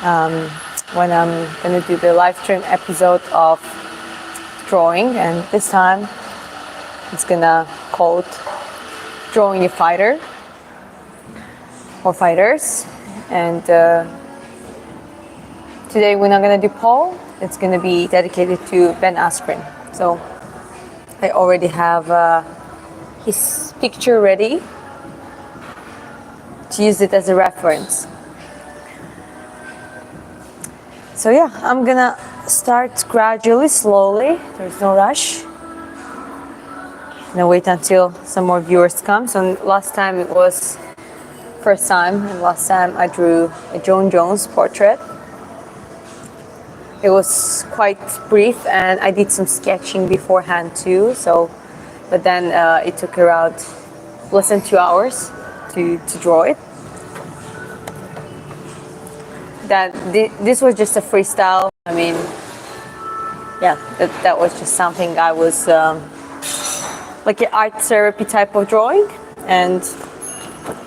when I'm gonna do the live stream episode of drawing, and this time it's gonna called Drawing a Fighter or Fighters. And today we're not gonna do Paul. It's gonna be dedicated to Ben Askren. So I already have his picture ready to use it as a reference. So yeah, I'm gonna start gradually, slowly. There's no rush. Gonna wait until some more viewers come. So last time it was first time, and last time I drew a John Jones portrait. It was quite brief, and I did some sketching beforehand too. So, but then it took around less than 2 hours to draw it. This was just a freestyle. I mean, yeah, that was just something I was like an art therapy type of drawing. And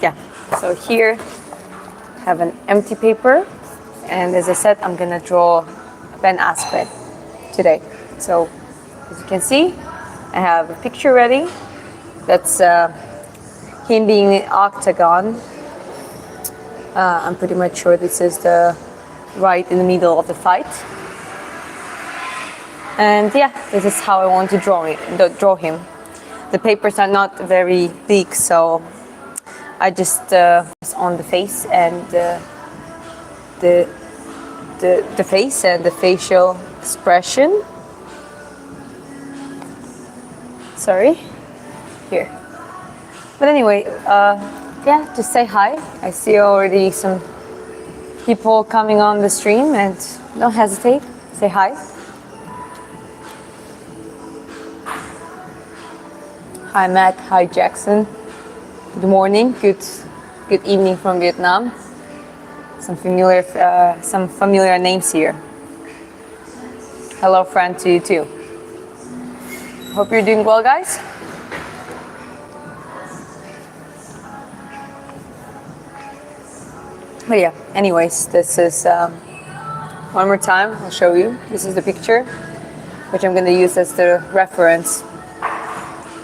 yeah, so here I have an empty paper, and as I said, I'm gonna draw Ben Askren today. So as you can see, I have a picture ready. That's him being in octagon. I'm pretty much sure this is the right in the middle of the fight. And yeah, this is how I want to draw him. The papers are not very big, so I just focus on the face and the face and the facial expression. Sorry, here. But anyway, yeah, just say hi. I see already some people coming on the stream, and don't hesitate, say hi. Hi Matt, hi Jackson. Good morning, good evening from Vietnam. Some familiar names here. Hello friend to you too. Hope you're doing well, guys. But yeah, anyways, this is one more time I'll show you. This is the picture which I'm going to use as the reference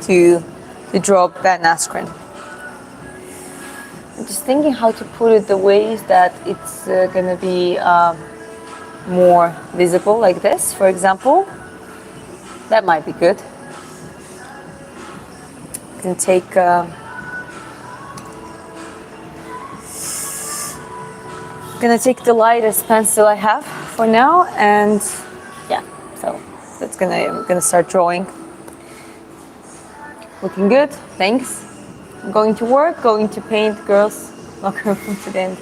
to draw Ben Askren. I'm just thinking how to put it the ways that it's going to be more visible, like this, for example. That might be good. You can take I'm gonna take the lightest pencil I have for now, and yeah, so I'm gonna start drawing. Looking good, thanks. I'm going to work, going to paint girls' locker room today and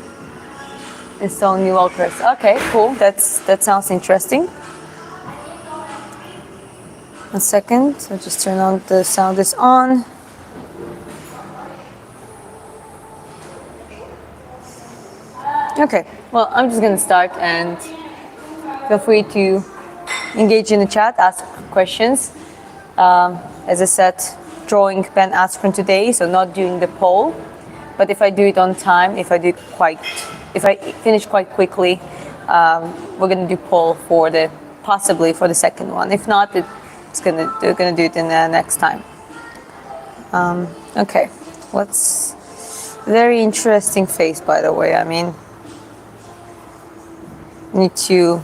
install new lockers. Okay, cool. That sounds interesting. 1 second. So just turn on the sound is on. Okay, well, I'm just gonna start, and feel free to engage in the chat, ask questions. As I said, drawing Ben Askren today, so not doing the poll. But if I do it on time, if I finish quite quickly, we're gonna do poll possibly for the second one. If not, we're gonna do it in the next time. Okay, very interesting face, by the way. I mean, need to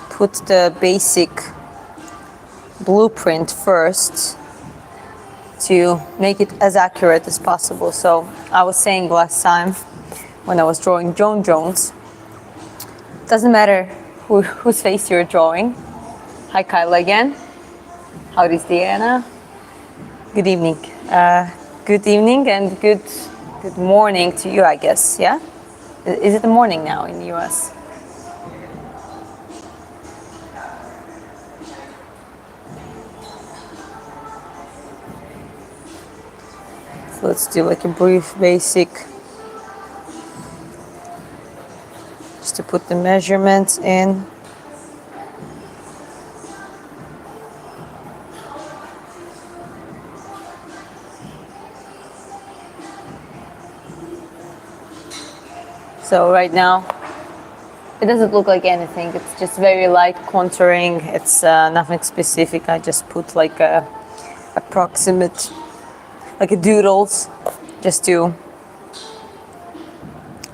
put the basic blueprint first to make it as accurate as possible. So I was saying last time when I was drawing John Jones, doesn't matter whose face you're drawing. Hi Kyla again. How is Diana? Good evening. Good evening and good morning to you, I guess. Yeah? Is it the morning now in the US? So let's do like a brief basic, just to put the measurements in. So right now It doesn't look like anything. It's just very light contouring. It's nothing specific. I just put like a approximate, like a doodles, just to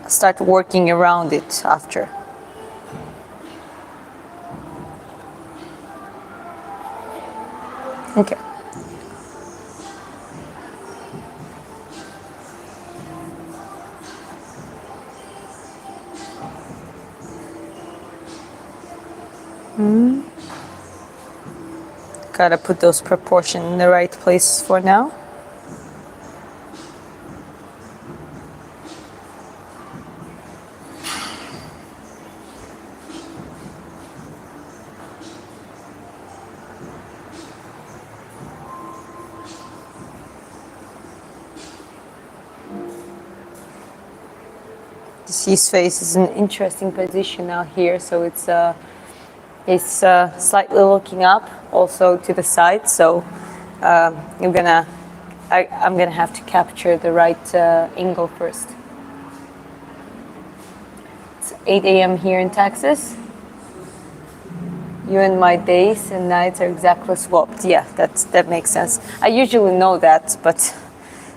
start working around it after. Okay. Gotta put those proportions in the right place for now. His face is in an interesting position now here, so it's slightly looking up, also to the side. So I'm gonna have to capture the right angle first. It's 8 a.m. here in Texas. You and my days and nights are exactly swapped. Yeah, that makes sense. I usually know that, but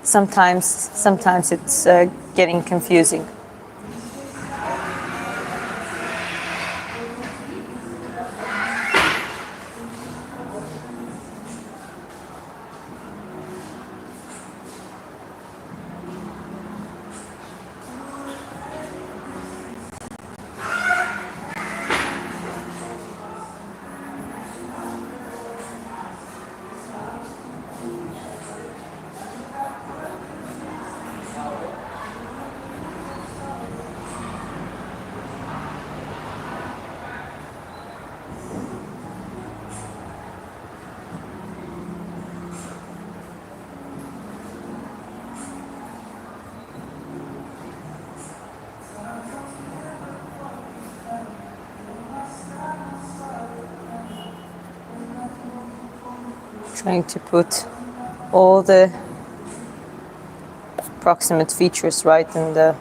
sometimes it's getting confusing. Trying to put all the approximate features right in the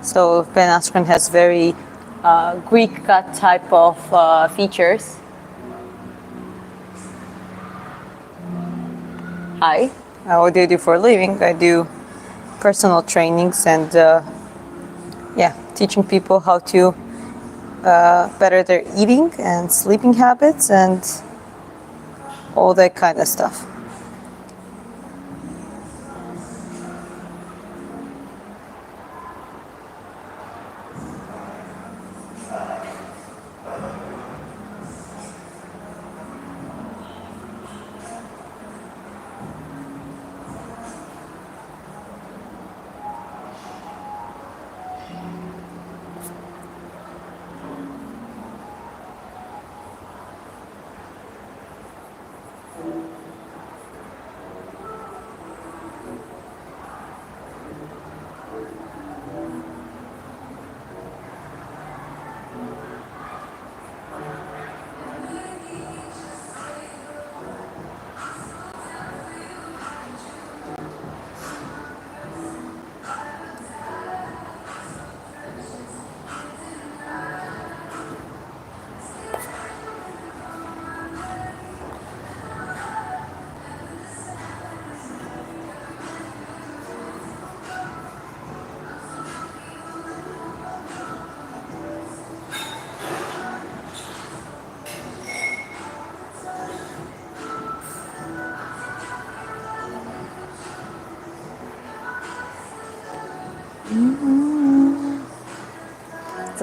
So Ben Askren has very Greek cut type of features. Hi, what do you do for a living? I do personal trainings and teaching people how to better their eating and sleeping habits and all that kind of stuff.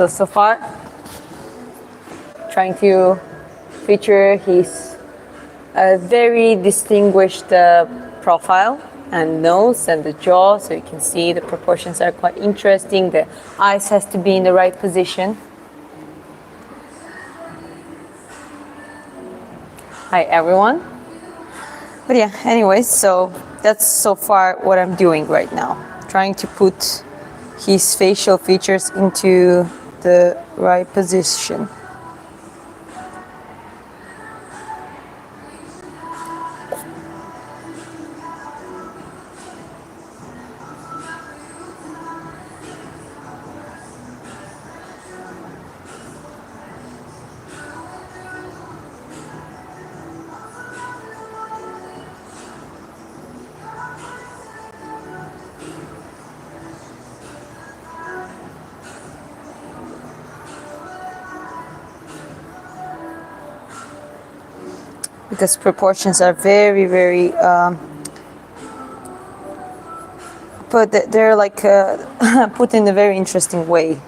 So far, trying to feature his very distinguished profile and nose and the jaw, so you can see the proportions are quite interesting. The eyes has to be in the right position. Hi everyone. But yeah, anyways, so that's so far what I'm doing right now. Trying to put his facial features into the right position. Because proportions are very, very, but they're like put in a very interesting way.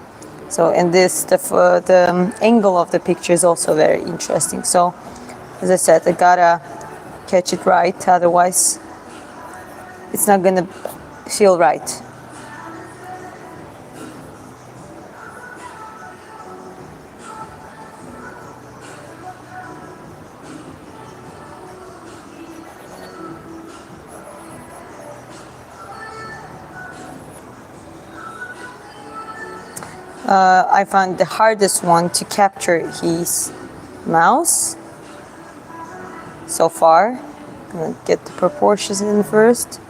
So, and this, the angle of the picture is also very interesting. So, as I said, I gotta catch it right, otherwise it's not gonna feel right. I found the hardest one to capture his mouth so far. I'm gonna get the proportions in first.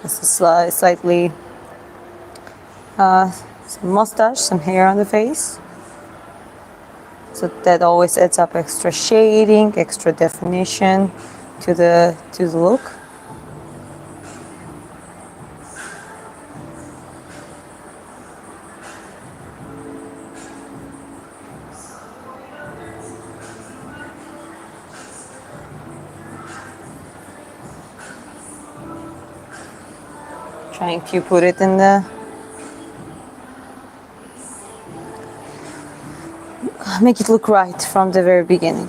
This is slightly some mustache, some hair on the face. So that always adds up extra shading, extra definition to the look. Trying to put it in the make it look right from the very beginning.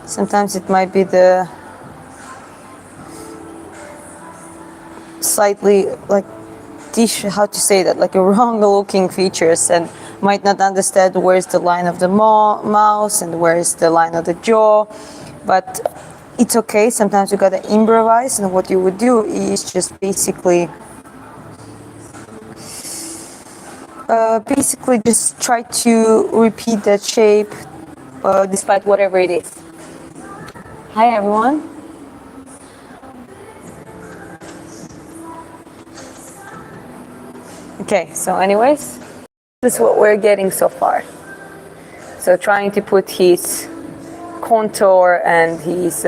Sometimes it might be the slightly like how to say that, like a wrong looking features, and might not understand where's the line of the mouth and where's the line of the jaw, but it's okay. Sometimes you gotta improvise, and what you would do is just basically just try to repeat that shape despite whatever it is. Hi everyone. Okay, so anyways, this is what we're getting so far. So trying to put his contour and his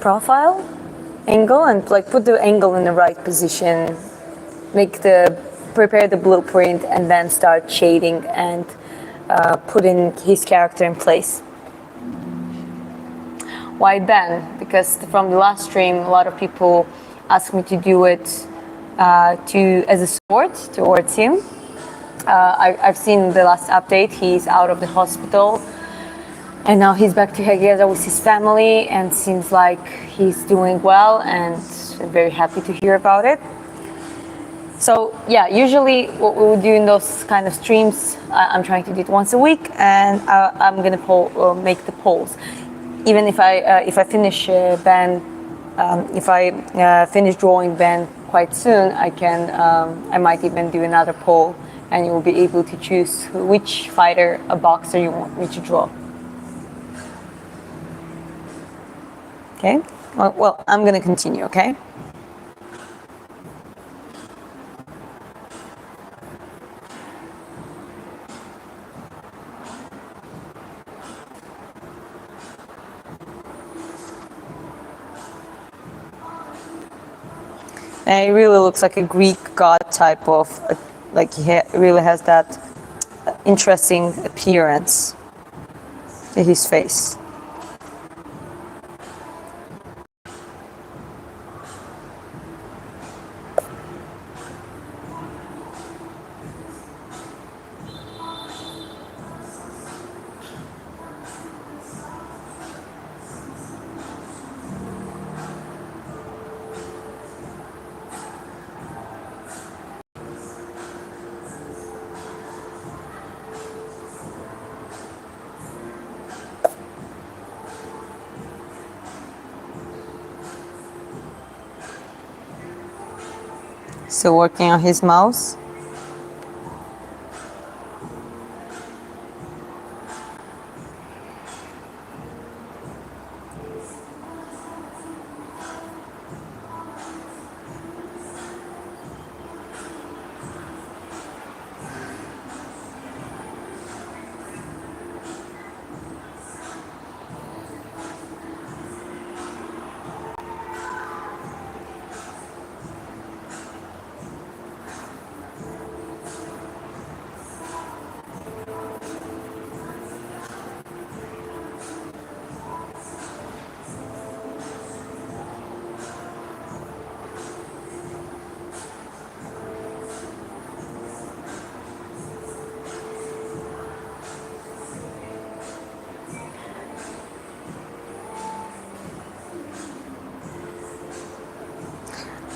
profile angle, and like put the angle in the right position, prepare the blueprint, and then start shading and putting his character in place. Why Ben? Because from the last stream, a lot of people asked me to do it as a support towards him. I've seen the last update. He's out of the hospital, and now he's back together with his family, and seems like he's doing well, and I'm very happy to hear about it. So yeah, usually what we would do in those kind of streams, I'm trying to do it once a week, and I'm gonna make the polls. Even if I finish Ben, if I finish drawing Ben quite soon, I might even do another poll and you will be able to choose which fighter, a boxer you want me to draw. Okay, well, I'm going to continue, okay? And he really looks like a Greek god type of, like he really has that interesting appearance to his face. Still working on his mouse.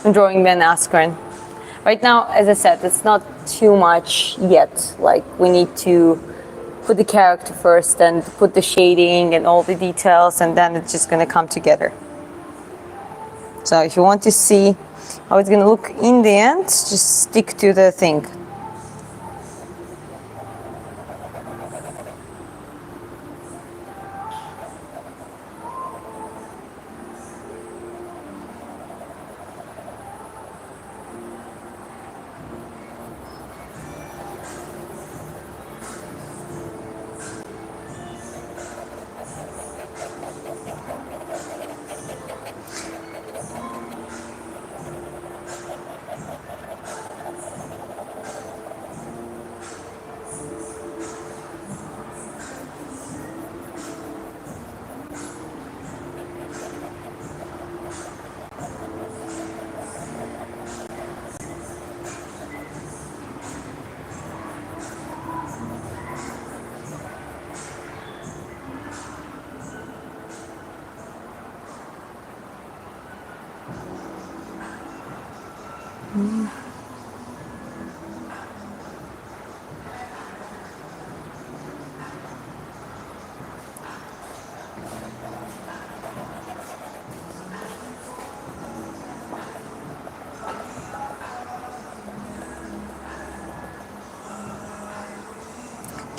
I'm drawing Ben Askren. Right now, as I said, it's not too much yet. Like, we need to put the character first and put the shading and all the details, and then it's just going to come together. So if you want to see how it's going to look in the end, just stick to the thing.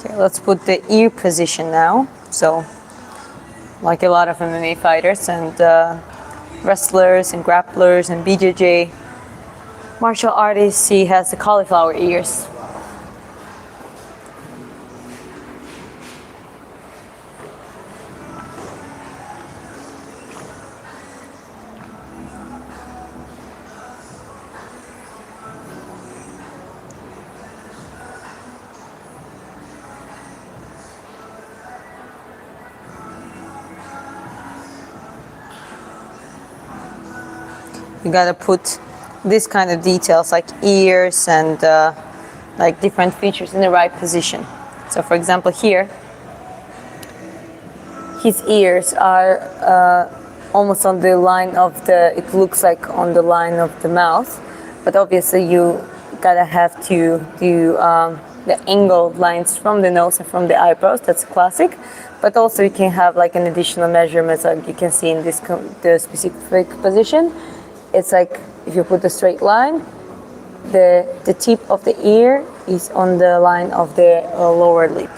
Okay, let's put the ear position now. So, like a lot of MMA fighters and wrestlers and grapplers and BJJ martial artists, he has the cauliflower ears. You gotta put this kind of details like ears and like different features in the right position. So for example here, his ears are almost on the line of the, it looks like on the line of the mouth, but obviously you gotta have to do the angled lines from the nose and from the eyebrows. That's classic. But also you can have like an additional measurements, like you can see in this the specific position. It's like if you put a straight line, the tip of the ear is on the line of the lower lip.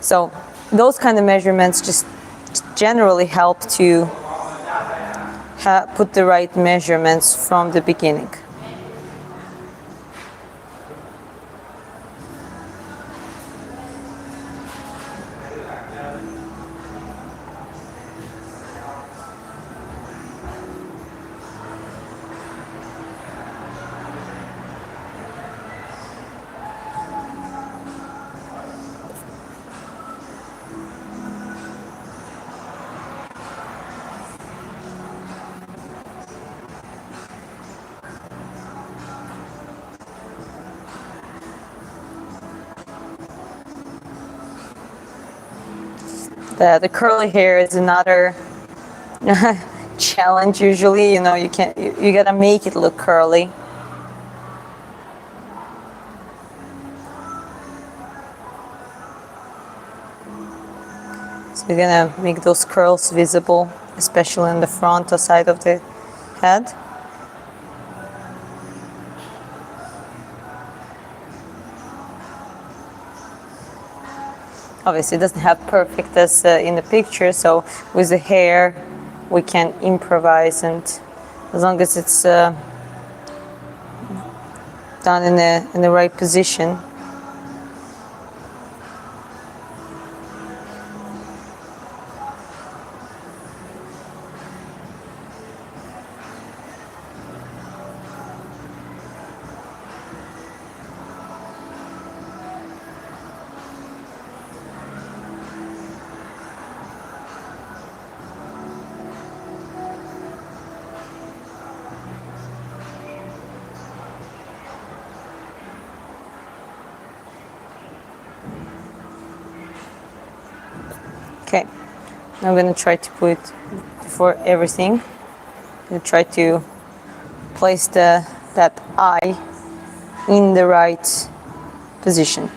So those kind of measurements just generally help to put the right measurements from the beginning. The curly hair is another challenge. Usually, you know, you gotta make it look curly. So you're gonna make those curls visible, especially on the front or side of the head. Obviously, it doesn't have perfect as in the picture, so with the hair, we can improvise, and as long as it's done in the right position. Okay, now I'm gonna try to put for everything. I'm gonna try to place that eye in the right position.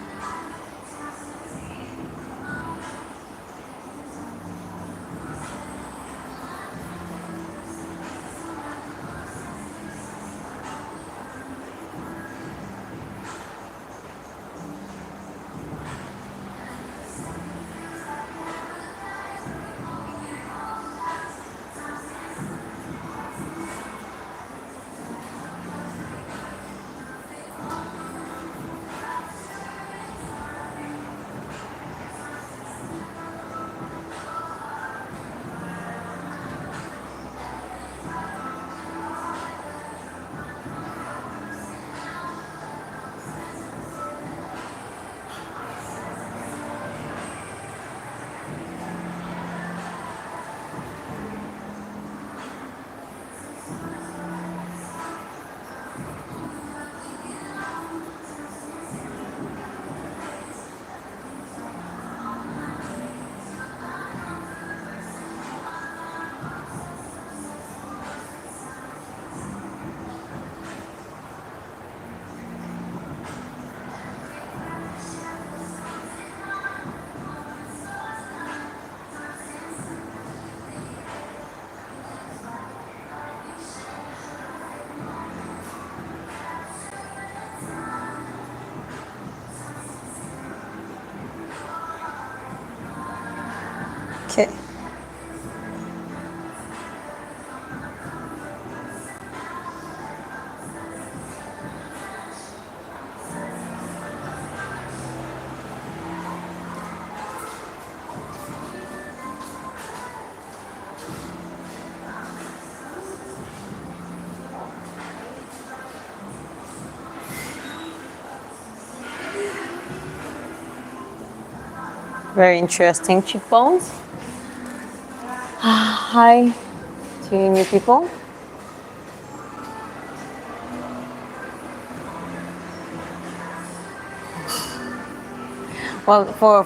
Okay. Very interesting cheekbones. Hi to new people. Well, for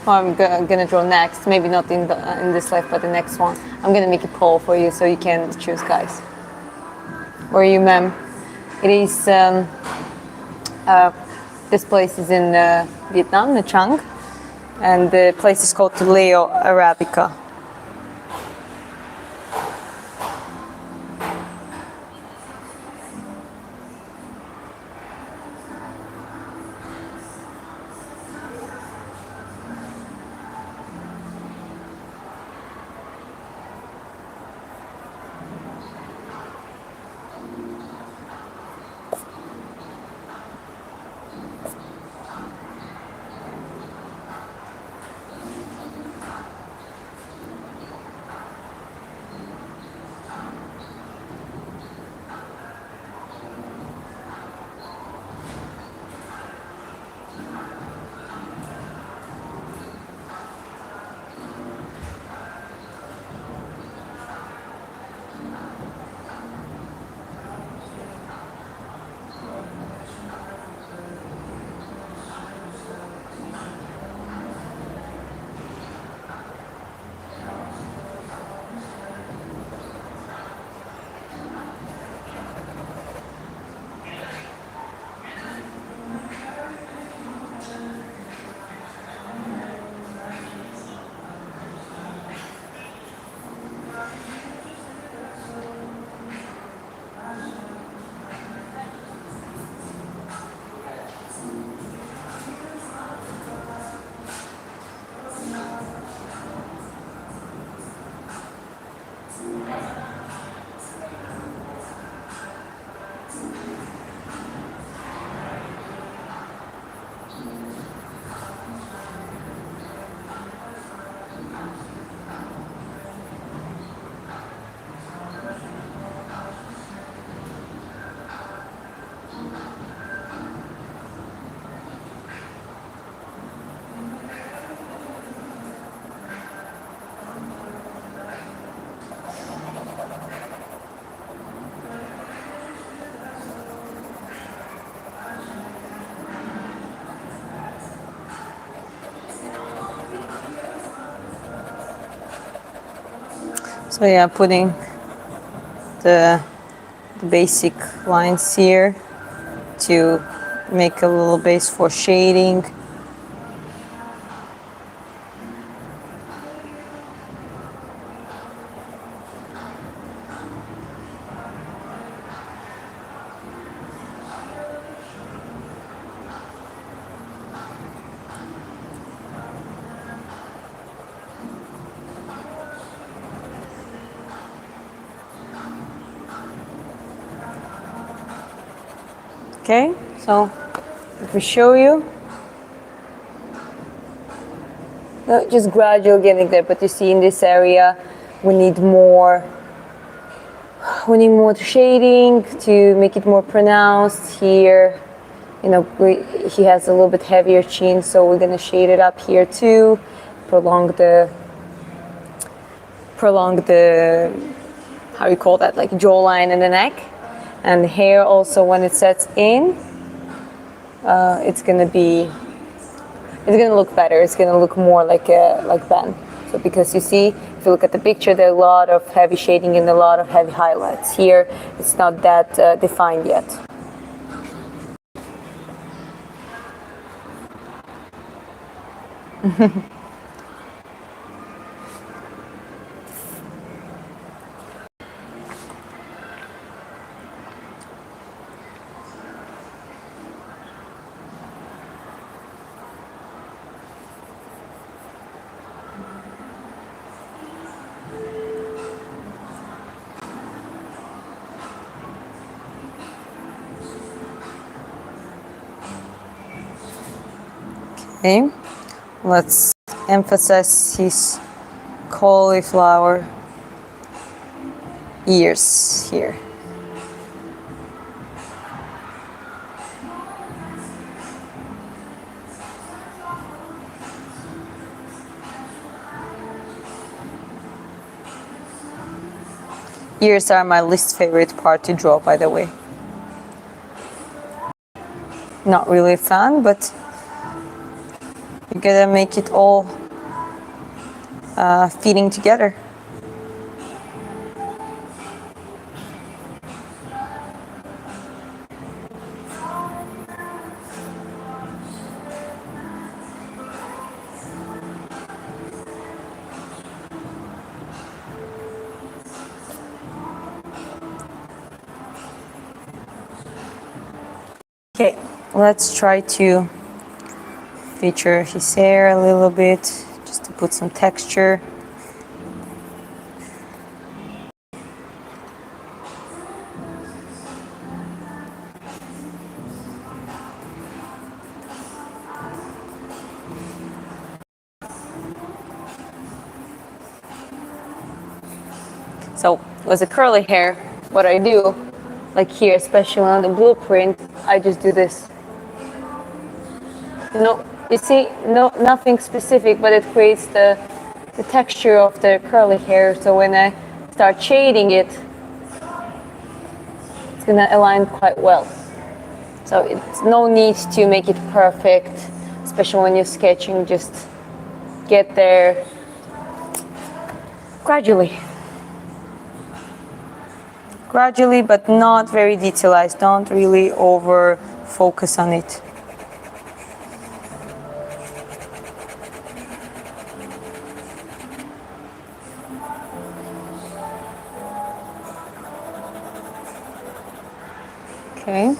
I'm gonna draw next, maybe not in this life, but the next one, I'm gonna make a poll for you so you can choose, guys. Where are you, ma'am? It is this place is in Vietnam, Nha Trang, and the place is called Leo Arabica. So yeah, putting the basic lines here to make a little base for shading. Okay, so let me show you. No, just gradual getting there, but you see in this area we need more shading to make it more pronounced here. You know, he has a little bit heavier chin, so we're gonna shade it up here too, prolong the how you call that, like jawline and the neck. And the hair also, when it sets in, it's gonna look better. It's gonna look more like Ben. So because you see, if you look at the picture, there are a lot of heavy shading and a lot of heavy highlights. Here, it's not that defined yet. Okay, let's emphasize his cauliflower ears here. Ears are my least favorite part to draw, by the way. Not really a fan, but you gotta make it all fitting together. Okay, let's try to feature his hair a little bit, just to put some texture. So with the curly hair, what I do, like here, especially on the blueprint, I just do this. No, you see, nothing specific, but it creates the texture of the curly hair. So when I start shading it, it's gonna align quite well. So it's no need to make it perfect, especially when you're sketching. Just get there gradually. Gradually, but not very detailized. Don't really over focus on it. Okay.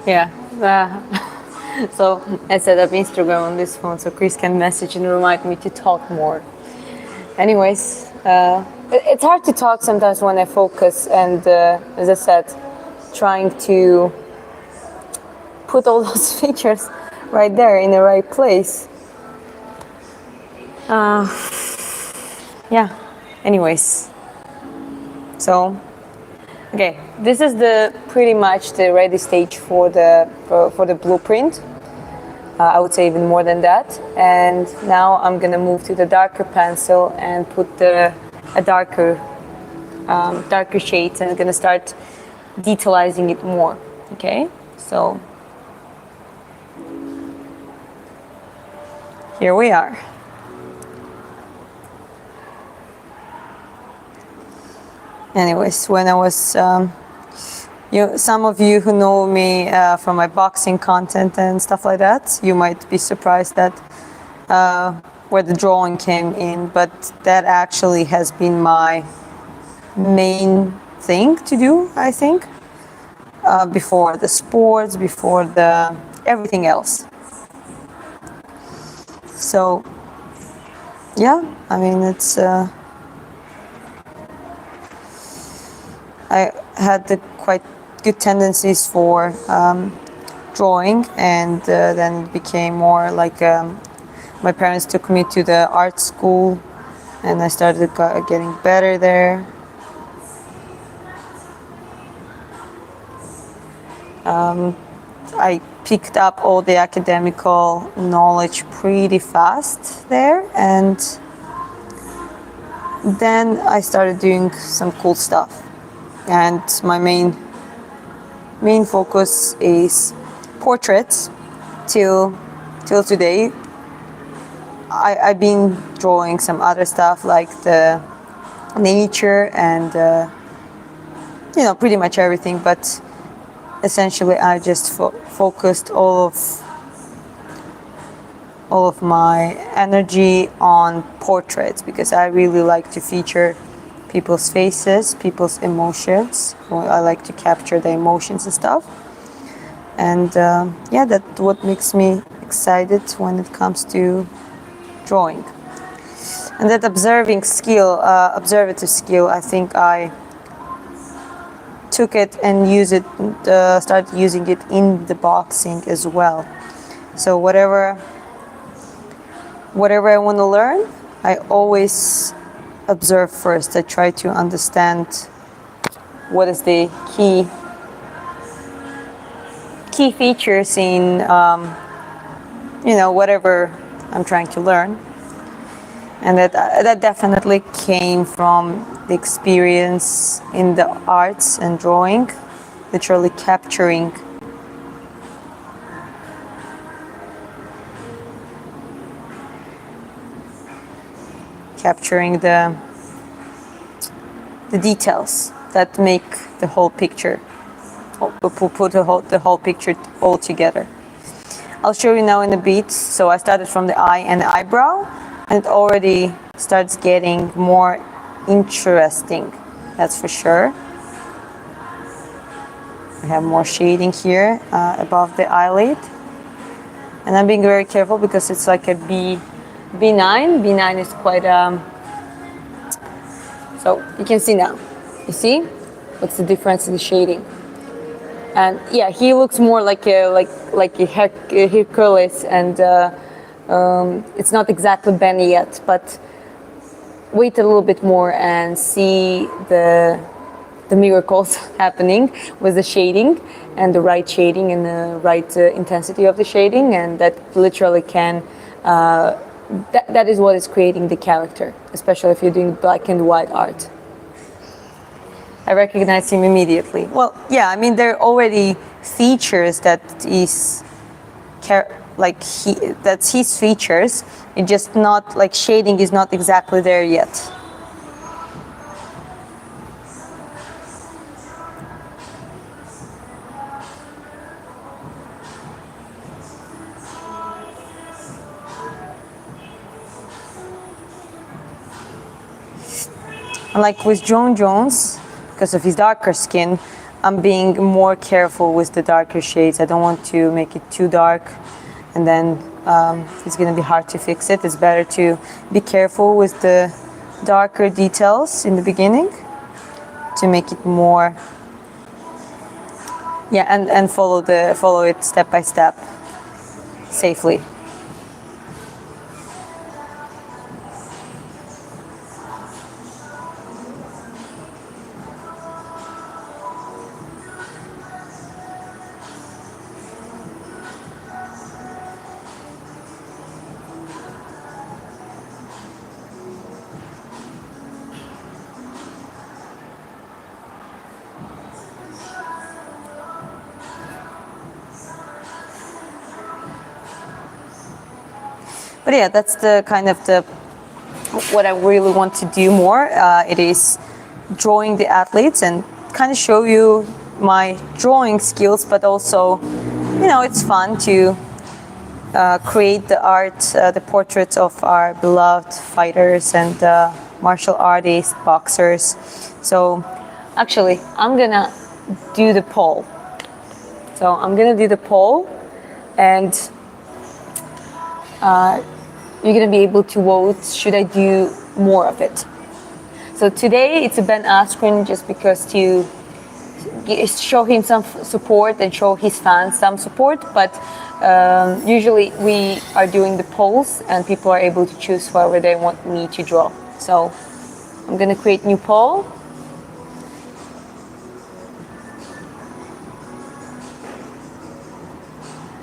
Yeah. So I set up Instagram on this phone so Chris can message and remind me to talk more. Anyways, it's hard to talk sometimes when I focus, and as I said, trying to put all those features right there in the right place. Yeah. Anyways, so okay, this is the pretty much the ready stage for the blueprint. I would say even more than that. And now I'm gonna move to the darker pencil and put a darker shades, and I'm gonna start detailizing it more. Okay, so here we are. Anyways, when I was, some of you who know me from my boxing content and stuff like that, you might be surprised that where the drawing came in, but that actually has been my main thing to do, I think, before the sports, before the everything else. So, yeah, I mean, it's. I had the quite good tendencies for drawing, and then it became more like my parents took me to the art school, and I started getting better there. I picked up all the academical knowledge pretty fast there, and then I started doing some cool stuff. And my main focus is portraits till today. I've been drawing some other stuff like the nature and pretty much everything, but essentially I just focused all of my energy on portraits because I really like to feature people's faces, people's emotions. I like to capture the emotions and stuff. And that's what makes me excited when it comes to drawing. And that observative skill, I think I took it and started using it in the boxing as well. So whatever I want to learn, I always observe first. I try to understand what is the key features in whatever I'm trying to learn, and that definitely came from the experience in the arts and drawing, literally capturing the details that make the whole picture, put the whole picture all together. I'll show you now in a bit. So I started from the eye and the eyebrow, and it already starts getting more interesting, that's for sure. I have more shading here above the eyelid, and I'm being very careful because it's like a B9. B9 is quite so you can see now. You see what's the difference in the shading? And yeah, he looks more like a Hercules, and it's not exactly Ben yet, but wait a little bit more and see the miracles happening with the shading and the right shading and the right intensity of the shading, and that literally can that is what is creating the character, especially if you're doing black and white art. I recognize him immediately. Well, yeah, I mean, there are already features that's his features. It's just not like shading is not exactly there yet. Like with John Jones, because of his darker skin, I'm being more careful with the darker shades. I don't want to make it too dark, and then it's going to be hard to fix it. It's better to be careful with the darker details in the beginning to make it more, yeah, and follow it step by step safely. But yeah, that's the kind of the what I really want to do more. It is drawing the athletes and kind of show you my drawing skills, but also, it's fun to create the art, the portraits of our beloved fighters and martial artists, boxers. So actually, I'm gonna do the poll. And you're gonna be able to vote, should I do more of it? So today it's a Ben Askren, just because to show him some support and show his fans some support, but usually we are doing the polls and people are able to choose whoever they want me to draw. So I'm gonna create new poll.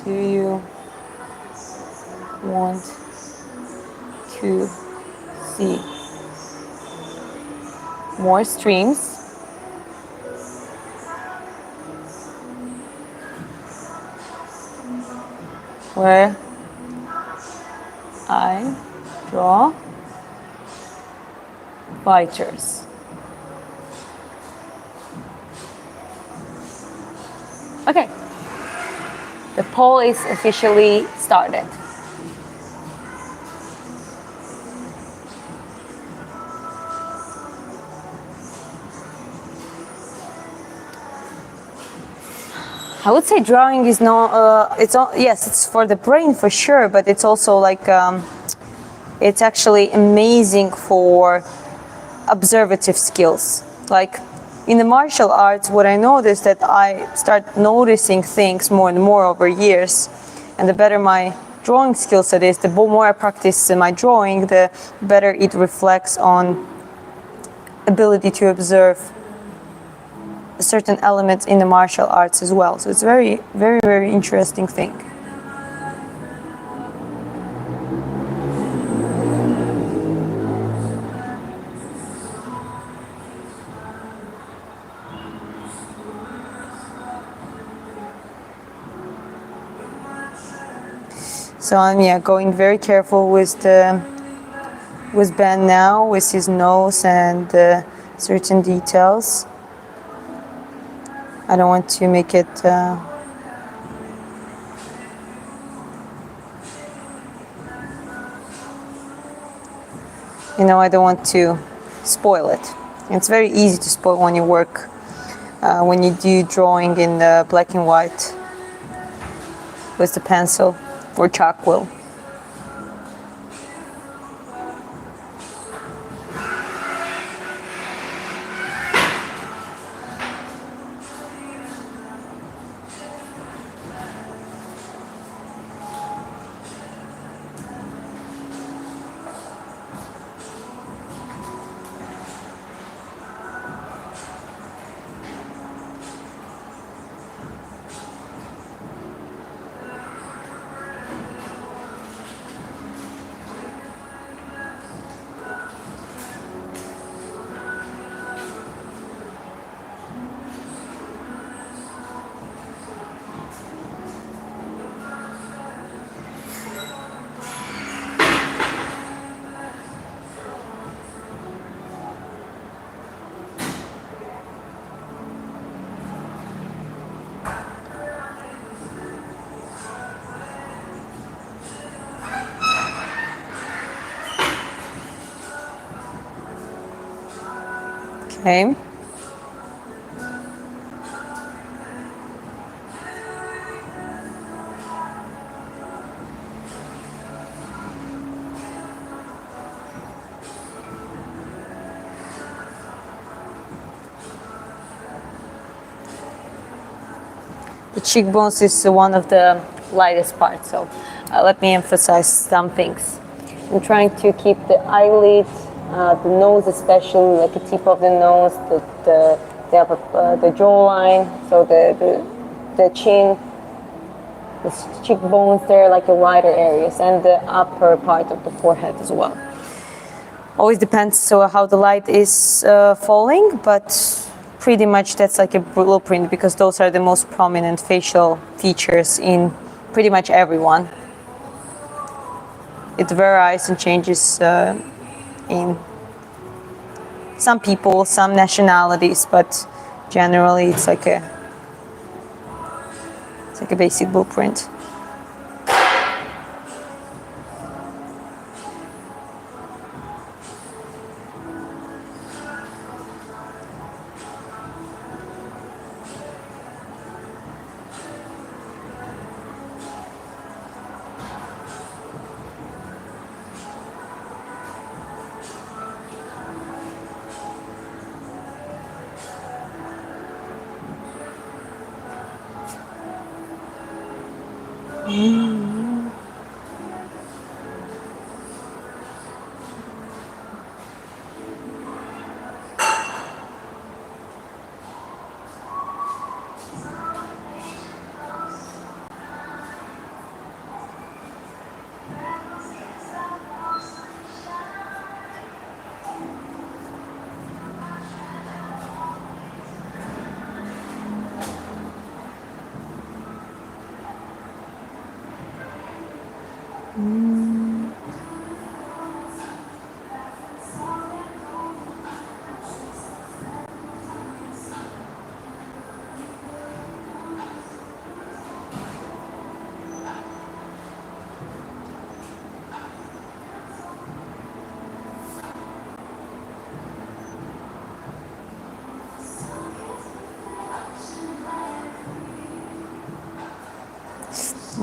Do you want to see more streams where I draw fighters? Okay, the poll is officially started. I would say drawing is not. Yes, it's for the brain for sure, but it's also like it's actually amazing for observative skills. Like in the martial arts, what I noticed that I start noticing things more and more over years, and the better my drawing skill set is, the more I practice my drawing, the better it reflects on ability to observe certain elements in the martial arts as well. So it's very, very, very interesting thing. So I'm going very careful with Ben now, with his nose and certain details. I don't want to make it I don't want to spoil it. It's very easy to spoil when you work, when you do drawing in black and white with the pencil or charcoal. Okay. the cheekbones is one of the lightest parts. So let me emphasize some things. I'm trying to keep the eyelid, the nose especially, like the tip of the nose, the jawline, so the chin, the cheekbones there, like the wider areas, and the upper part of the forehead as well. Always depends so how the light is falling, but pretty much that's like a blueprint because those are the most prominent facial features in pretty much everyone. It varies and changes in some people, some nationalities, but generally it's like a basic blueprint.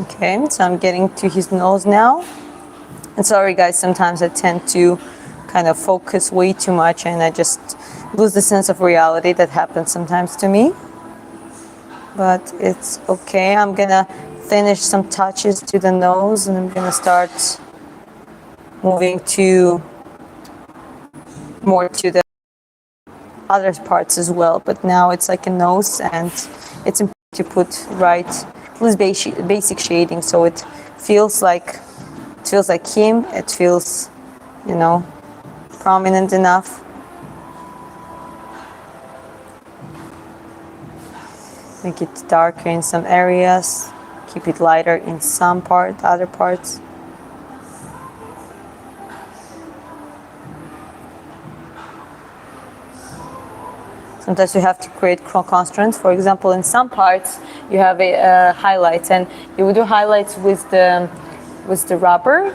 Okay, so I'm getting to his nose now. And sorry guys, sometimes I tend to kind of focus way too much and I just lose the sense of reality. That happens sometimes to me. But it's okay. I'm gonna finish some touches to the nose and I'm gonna start moving to more to the other parts as well. But now it's like a nose and it's important to put right basic shading so it feels like him. It feels, you know, prominent enough. Make it darker in some areas, keep it lighter in some other parts. Sometimes you have to create constraints. For example, in some parts you have highlights, and you would do highlights with the rubber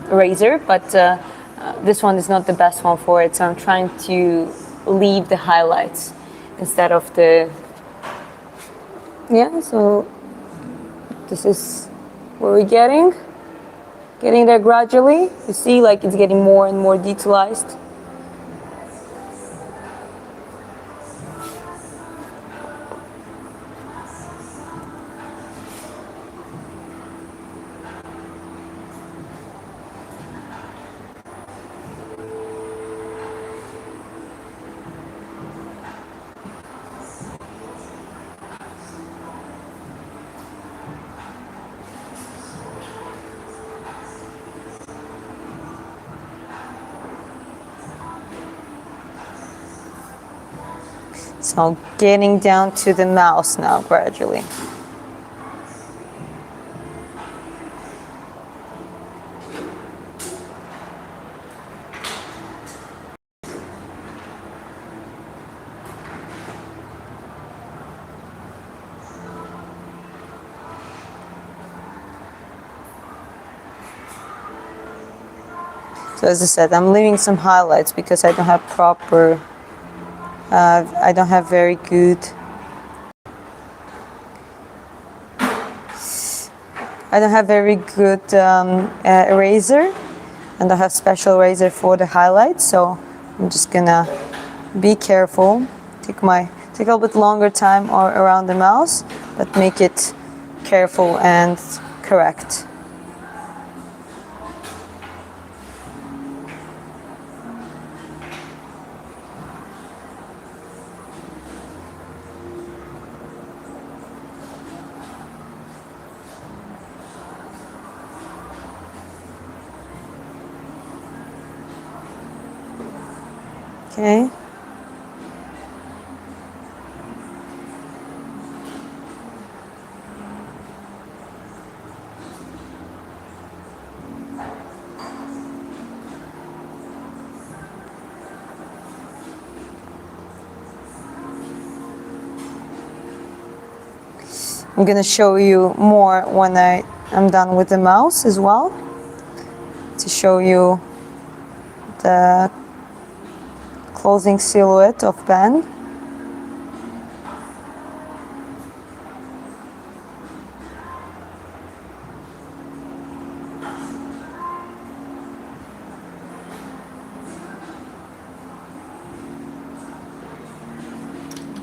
razor, but this one is not the best one for it. So I'm trying to leave the highlights instead of the. Yeah. So this is where we're getting there gradually. You see, like it's getting more and more detailized. So getting down to the mouth now gradually. So as I said, I'm leaving some highlights because I don't have I don't have very good. I don't have very good eraser, and I have special eraser for the highlights. So I'm just gonna be careful. Take take a little bit longer time or around the mouse, but make it careful and correct. Okay. I'm going to show you more when I'm done with the mouse as well, to show you the closing silhouette of Ben.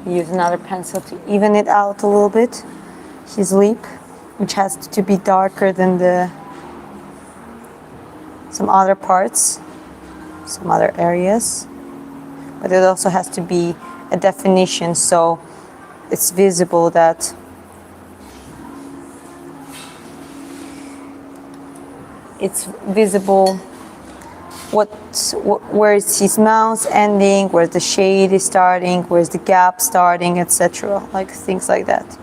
Use another pencil to even it out a little bit, his lip, which has to be darker than some other parts, some other areas. But it also has to be a definition, so it's visible that where is his mouth ending, where the shade is starting, where's the gap starting, etc. Like things like that.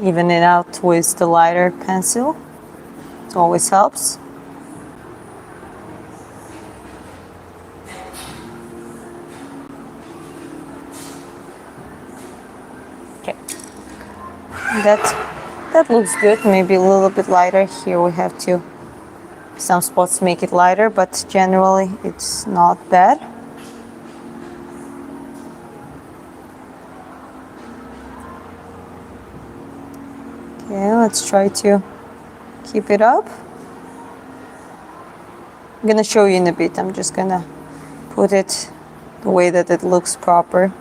Even it out with the lighter pencil. It always helps. Okay. That looks good. Maybe a little bit lighter. Here we have to some spots make it lighter, but generally it's not bad. Okay, let's try to keep it up. I'm gonna show you in a bit. I'm just gonna put it the way that it looks proper.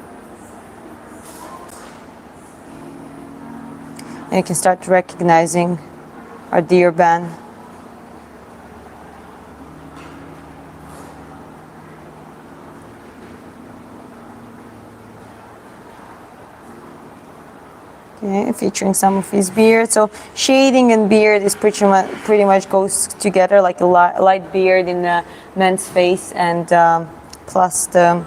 And you can start recognizing our dear Ben. Okay, featuring some of his beard. So shading and beard is pretty much goes together, like a light beard in a man's face, and plus the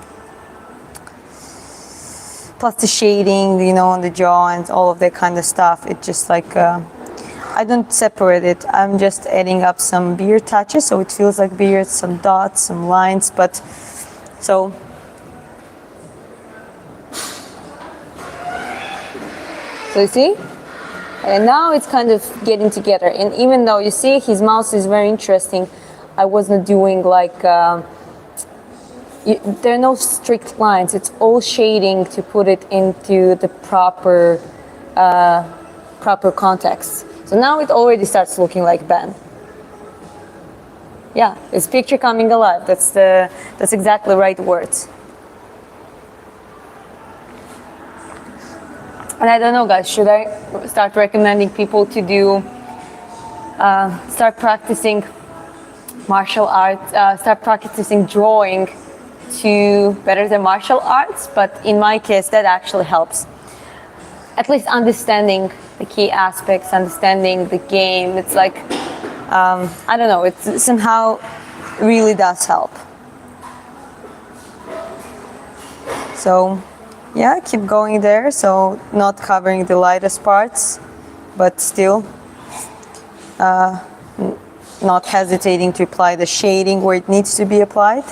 shading, you know, on the jaw and all of that kind of stuff. It just like I don't separate it. I'm just adding up some beard touches, so it feels like beard, some dots, some lines, but so. So you see? And now it's kind of getting together. And even though you see his mouth is very interesting, I wasn't doing like, there are no strict lines. It's all shading to put it into the proper context. So now it already starts looking like Ben. Yeah, it's picture coming alive. That's exactly the right words. And I don't know, guys, should I start recommending people to do, start practicing martial arts, start practicing drawing to better their martial arts? But in my case, that actually helps. At least understanding the key aspects, understanding the game. It's like, I don't know, it somehow really does help. So. Yeah, keep going there, so not covering the lightest parts, but still not hesitating to apply the shading where it needs to be applied.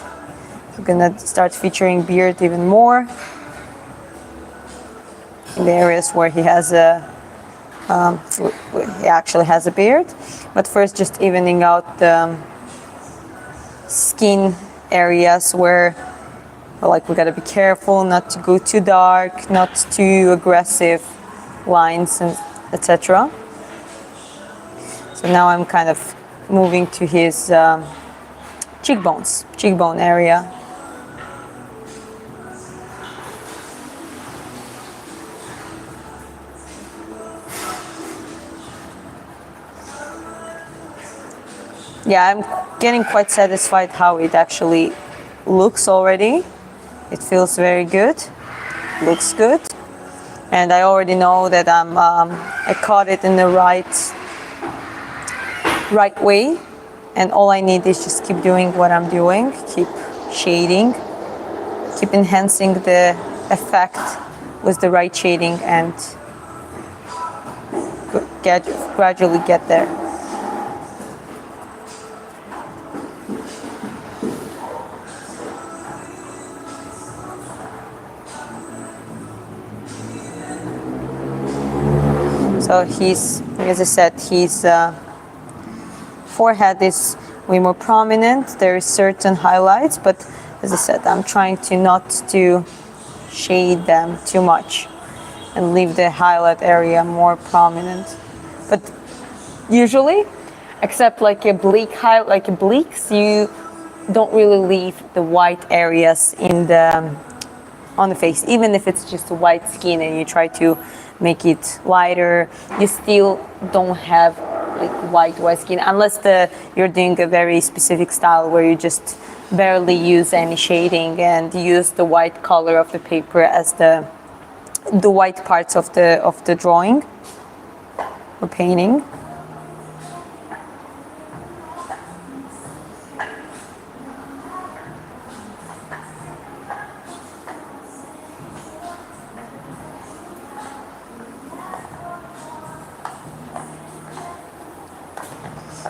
I'm gonna start featuring beard even more in the areas where he has a He actually has a beard, but first just evening out the skin areas where, like, we gotta be careful not to go too dark, not too aggressive lines, and etc. So now I'm kind of moving to his cheekbone area. Yeah, I'm getting quite satisfied how it actually looks already. It feels very good, looks good. And I already know that I caught it in the right way. And all I need is just keep doing what I'm doing, keep shading, keep enhancing the effect with the right shading, and gradually get there. So as I said, his forehead is way more prominent. There is certain highlights, but as I said, I'm trying to not to shade them too much and leave the highlight area more prominent. But usually, except like a bleaks, you don't really leave the white areas on the face. Even if it's just a white skin and you try to make it lighter, you still don't have like white skin, unless you're doing a very specific style where you just barely use any shading and use the white color of the paper as the white parts of the drawing or painting.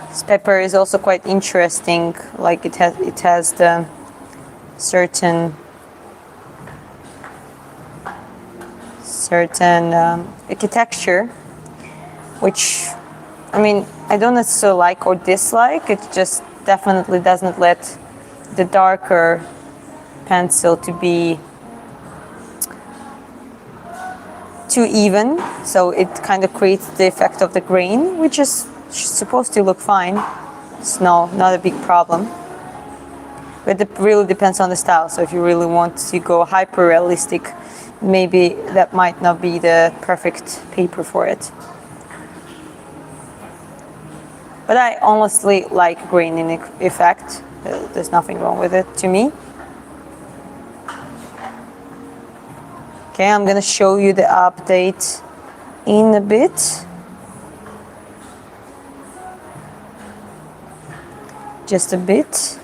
This pepper is also quite interesting. Like it has the certain like a texture, which I mean I don't necessarily like or dislike. It just definitely doesn't let the darker pencil to be too even, so it kind of creates the effect of the grain, which is supposed to look fine. It's not a big problem, but it really depends on the style. So if you really want to go hyper realistic, maybe that might not be the perfect paper for it. But I honestly like grain in effect. There's nothing wrong with it to me. Okay, I'm gonna show you the update in a bit. Just a bit.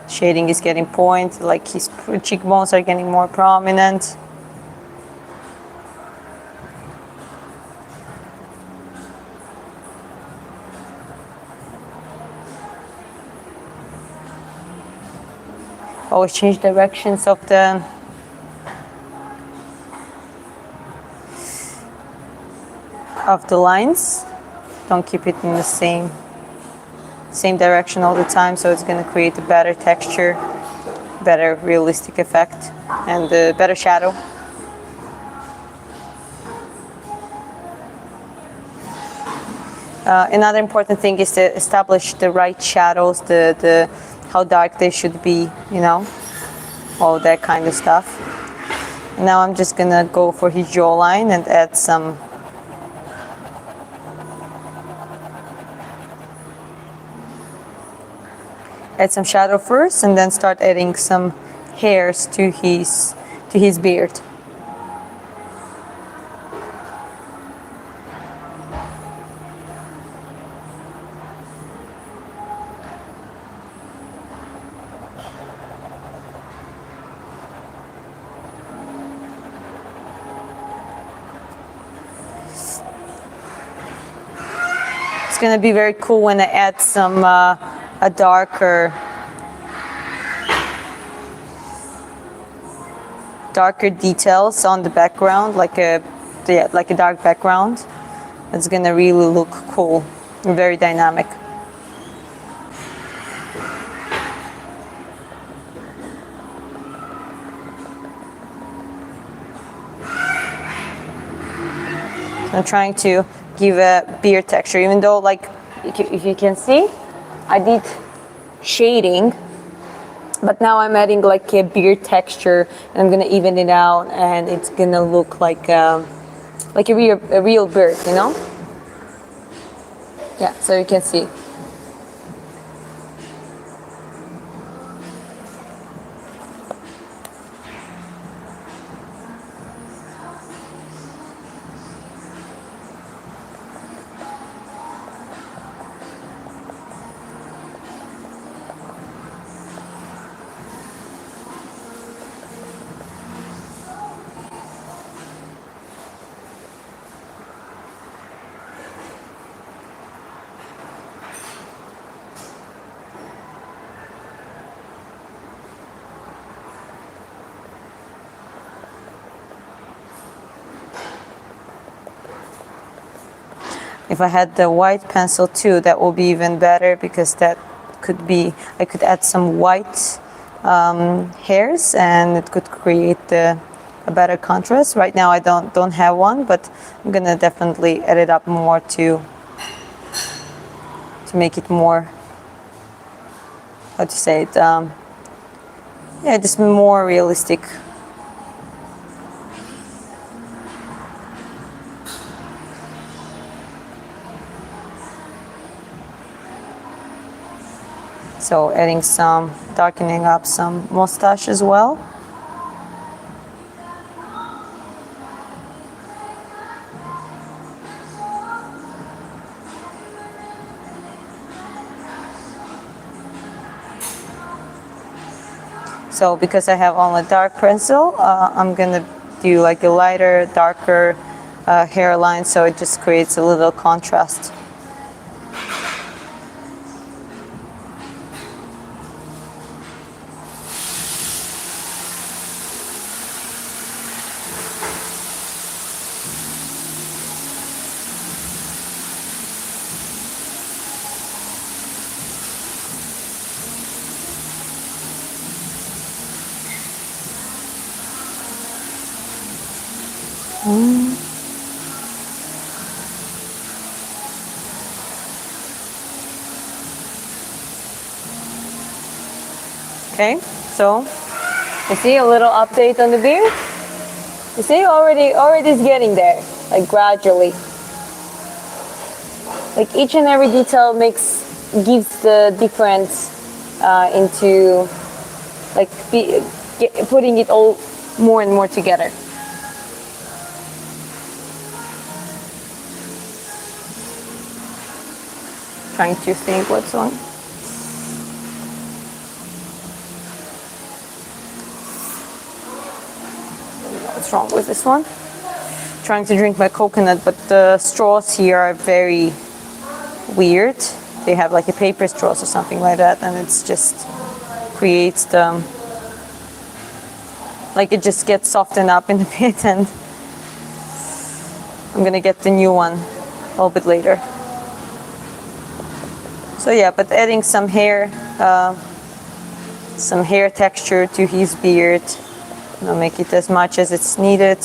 Shading is getting point, like his cheekbones are getting more prominent. Always change directions of the lines. Don't keep it in the same direction all the time, so it's going to create a better texture, better realistic effect, and a better shadow. Another important thing is to establish the right shadows, the how dark they should be, you know, all that kind of stuff. Now I'm just gonna go for his jawline and add some shadow first, and then start adding some hairs to his beard. It's gonna be very cool when I add some a darker darker details on the background, like a dark background. It's gonna really look cool, very dynamic. I'm trying to give a beard texture, even though, like, if you can see, I did shading, but now I'm adding like a beard texture, and I'm gonna even it out, and it's gonna look like a real beard, you know? Yeah, so you can see. If I had the white pencil too, that will be even better, because that could be, I could add some white hairs, and it could create a better contrast. Right now I don't have one, but I'm gonna definitely add it up more to make it more, how to say it, yeah, just more realistic. So adding some, darkening up some mustache as well. So because I have only dark pencil, I'm gonna do like a lighter, darker hairline, so it just creates a little contrast. Okay, so you see a little update on the beard. You see, already it's getting there, like gradually. Like each and every detail gives the difference into like putting it all more and more together. Trying to think what's on. What's wrong with this one? Trying to drink my coconut, but the straws here are very weird. They have like a paper straws or something like that, and it's just creates the, like, it just gets softened up in a bit, and I'm gonna get the new one a little bit later. So yeah, but adding some hair texture to his beard. I'll make it as much as it's needed.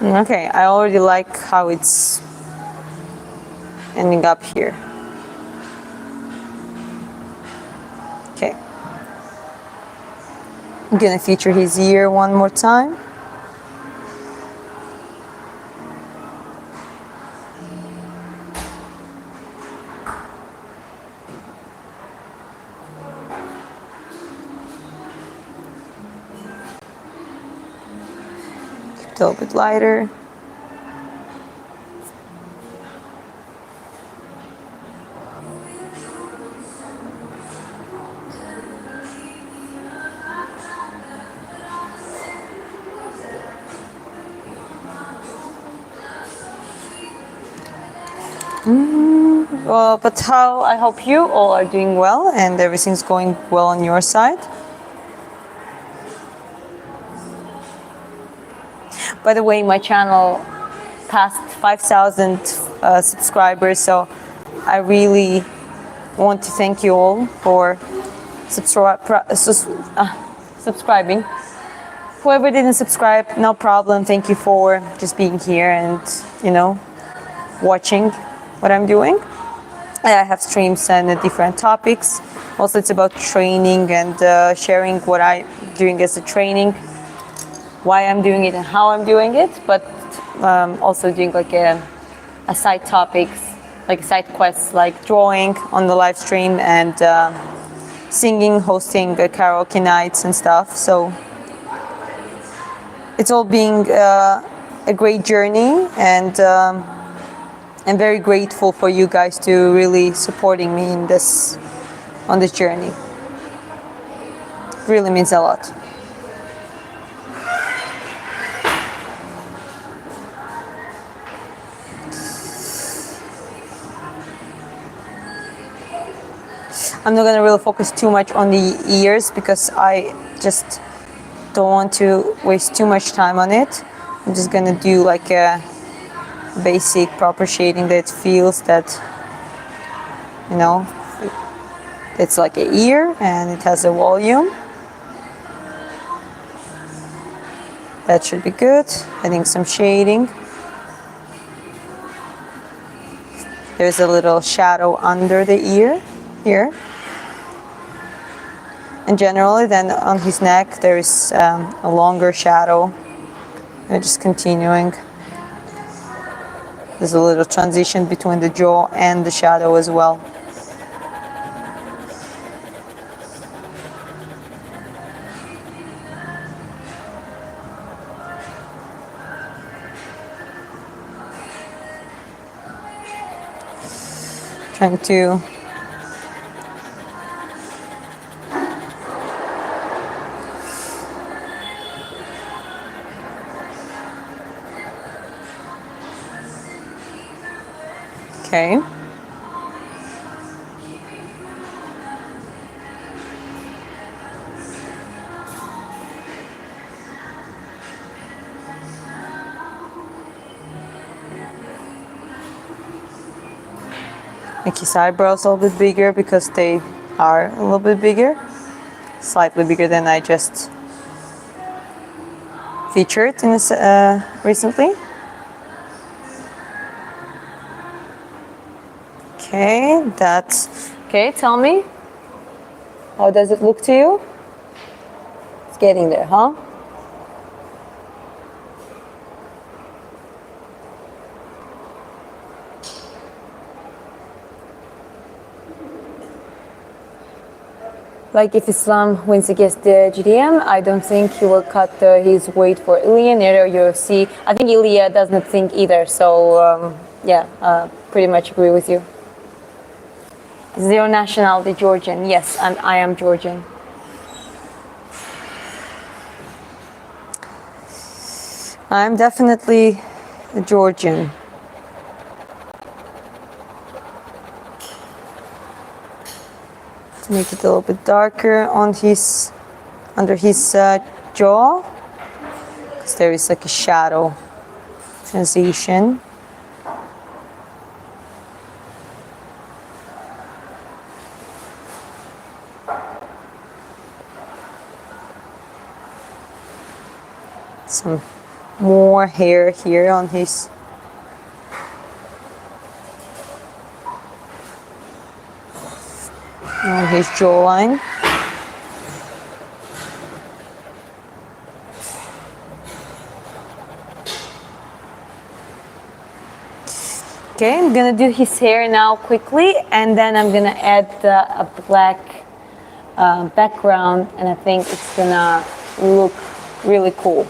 Okay, I already like how it's ending up here. Okay. I'm gonna feature his ear one more time. Keep it a little bit lighter. Well, but how I hope you all are doing well and everything's going well on your side. By the way, my channel passed 5,000 subscribers, so I really want to thank you all for subscribing. Whoever didn't subscribe, no problem. Thank you for just being here and, watching what I'm doing. I have streams on different topics. Also, it's about training and sharing what I'm doing as a training, why I'm doing it and how I'm doing it, but also doing like a side topics, like side quests, like drawing on the live stream and singing, hosting karaoke nights and stuff. So it's all being a great journey, and I'm very grateful for you guys to really supporting me on this journey. It really means a lot. I'm not gonna really focus too much on the ears because I just don't want to waste too much time on it. I'm just gonna do like a basic proper shading that feels that, it's like an ear and it has a volume. That should be good. Adding some shading. There's a little shadow under the ear here. And generally then on his neck there is a longer shadow. I'm just continuing. There's a little transition between the jaw and the shadow as well. Trying to okay. Make his eyebrows a little bit bigger because they are a little bit bigger. Slightly bigger than I just featured in this, recently. Okay, that's okay. Tell me, how does it look to you? It's getting there, huh? Like if Islam wins against the GDM, I don't think he will cut his weight for Ilya, neither UFC. I think Ilya doesn't think either, so pretty much agree with you. Is your nationality Georgian? Yes, I am Georgian. I'm definitely a Georgian. To make it a little bit darker on under his jaw, because there is like a shadow transition. Some more hair here on his jawline. Okay, I'm gonna do his hair now quickly, and then I'm gonna add a black background, and I think it's gonna look really cool.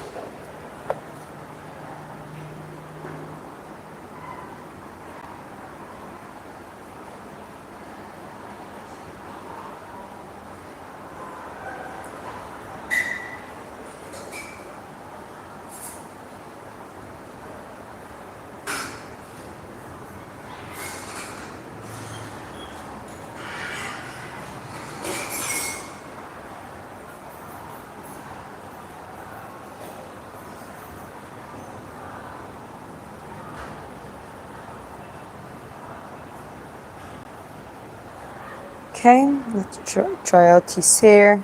Okay, let's try out his hair.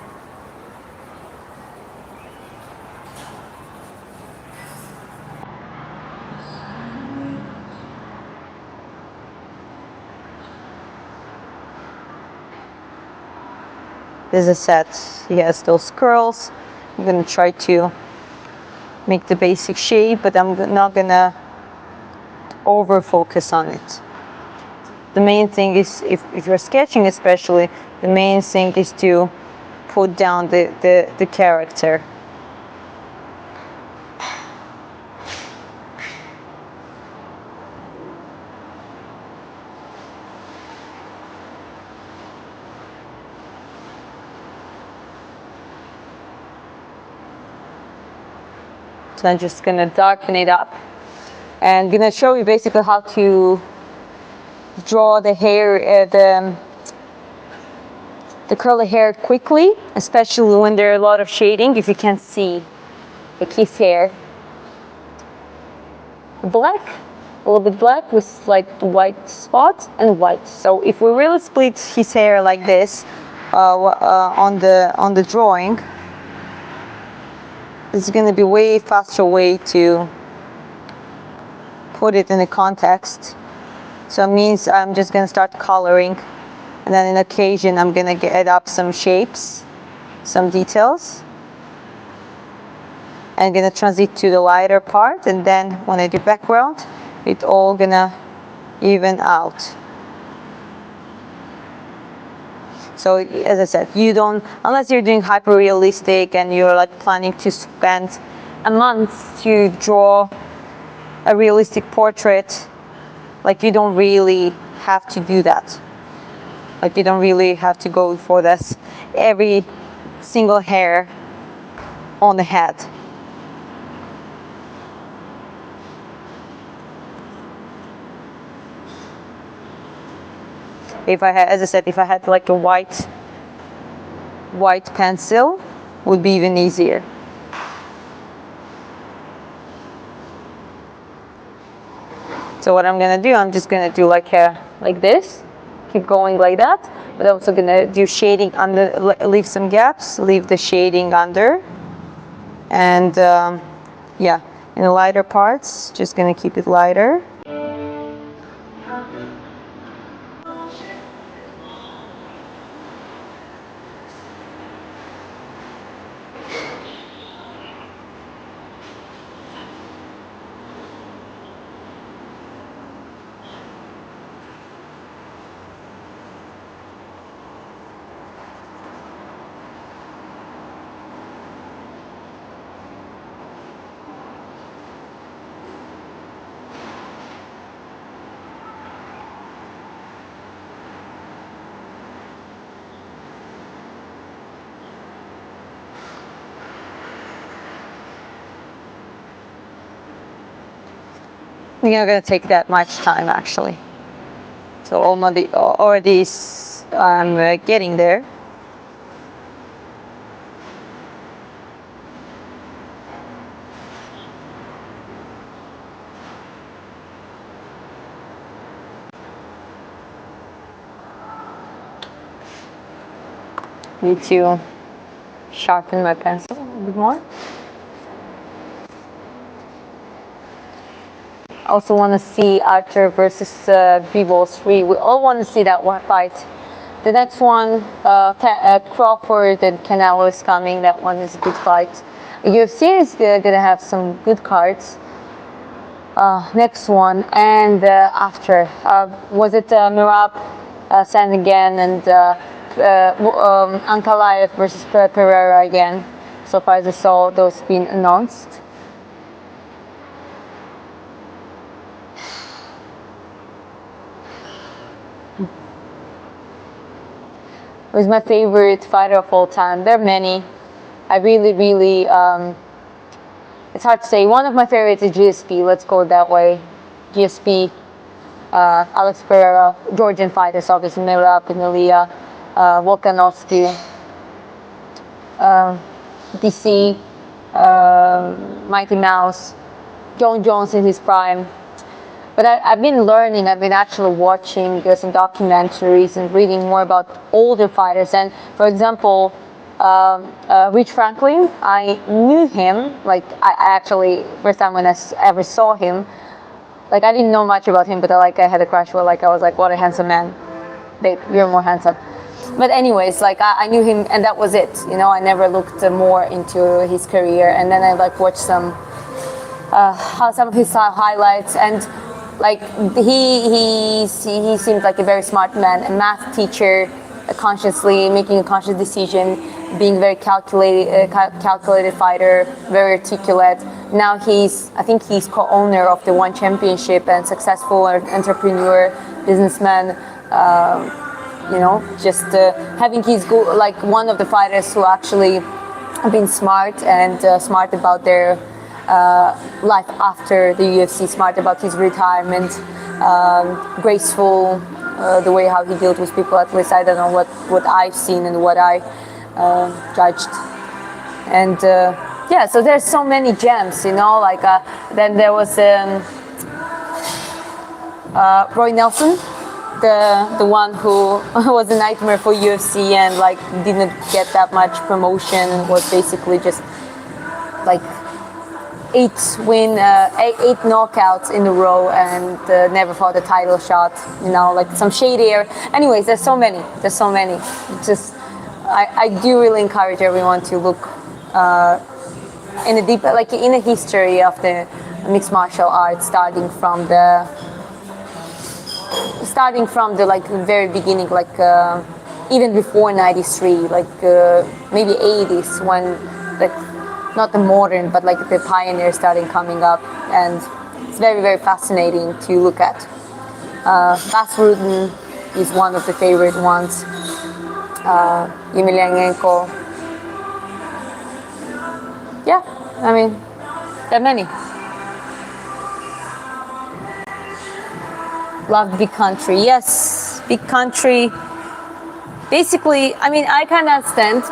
As I said, he has those curls. I'm gonna try to make the basic shape, but I'm not gonna over focus on it. The main thing is, if you're sketching especially, the main thing is to put down the character. So I'm just gonna darken it up and gonna show you basically how to draw the hair, the curly hair quickly, especially when there are a lot of shading. If you can see his hair, black, a little bit black with slight white spots and white. So if we really split his hair like this on the drawing, it's going to be way faster way to put it in the context. So it means I'm just going to start coloring, and then in occasion I'm going to add up some shapes, some details, and I'm going to transit to the lighter part, and then when I do background, it's all going to even out. So as I said, you don't, unless you're doing hyper realistic and you're like planning to spend a month to draw a realistic portrait, like you don't really have to do that. Like you don't really have to go for this every single hair on the head. If I had, as I said, if I had like a white pencil, would be even easier. So what I'm gonna do, I'm just gonna do like this, keep going like that, but I'm also gonna do shading under, leave some gaps, leave the shading under, and yeah, in the lighter parts, just gonna keep it lighter. You're not gonna take that much time actually. So already I'm getting there. Need to sharpen my pencil a little bit more. Also want to see Archer versus Bivol 3. We all want to see that one fight. The next one, Crawford and Canelo is coming. That one is a good fight. UFC is gonna have some good cards. Next one, and after was it Mirab Sandigan and Ankalaev versus Pereira again. So far as I saw those being announced. Who's my favorite fighter of all time? There are many. I really, it's hard to say. One of my favorites is GSP. Let's go that way. GSP, Alex Pereira, Georgian fighters, obviously Merab, Pinilia, Volkanovski, DC, Mighty Mouse, John Jones in his prime. But I've been learning. I've been actually watching some documentaries and reading more about older fighters. And for example, Rich Franklin, I knew him. Like I actually first time when I ever saw him, like I didn't know much about him, but I had a crush. Well, like I was like, what a handsome man. Babe, you're more handsome. But anyways, like I knew him, and that was it. You know, I never looked more into his career, and then I like watched some of his highlights, and like he seemed like a very smart man, a math teacher, consciously making a conscious decision, being very calculated fighter, very articulate. Now I think he's co-owner of the One Championship and successful entrepreneur, businessman. You know, just having his like one of the fighters who actually have been smart and smart about their life after the UFC, smart about his retirement, graceful, the way how he dealt with people. At least I don't know what I've seen and what I judged. And yeah, so there's so many gems, you know. Like then there was Roy Nelson, the one who was a nightmare for UFC and like didn't get that much promotion, was basically just like 8 knockouts in a row and never fought a title shot, you know, like some shady air. Anyways, there's so many. Just I do really encourage everyone to look in a deep, like in a history of the mixed martial arts, starting from the like very beginning, like even before 93, like maybe 80s, when like not the modern, but like the pioneers starting coming up, and it's very, very fascinating to look at. Bas Rutten is one of the favorite ones. Emelianenko. Yeah, I mean, there are many. Love Big Country. Yes, Big Country. Basically, I mean, I kind of understand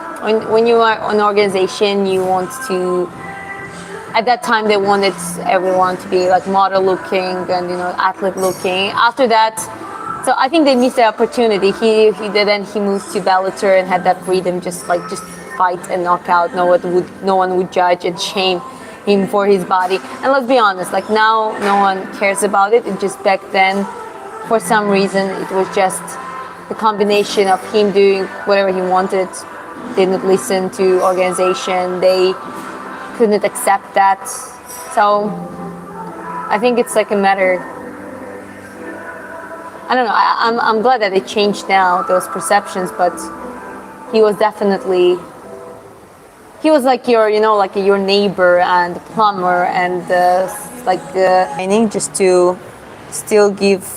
when you are an organization, you want to. At that time, they wanted everyone to be like model looking and, you know, athlete looking. After that, so I think they missed the opportunity. He moved to Bellator and had that freedom, just fight and knock out. No one would judge and shame him for his body. And let's be honest, like now, no one cares about it. It just back then, for some reason, it was just the combination of him doing whatever he wanted, didn't listen to organization, they couldn't accept that. So I think it's like a matter, I don't know, I'm glad that it changed now, those perceptions, but he was like your, you know, like your neighbor and plumber and just to still give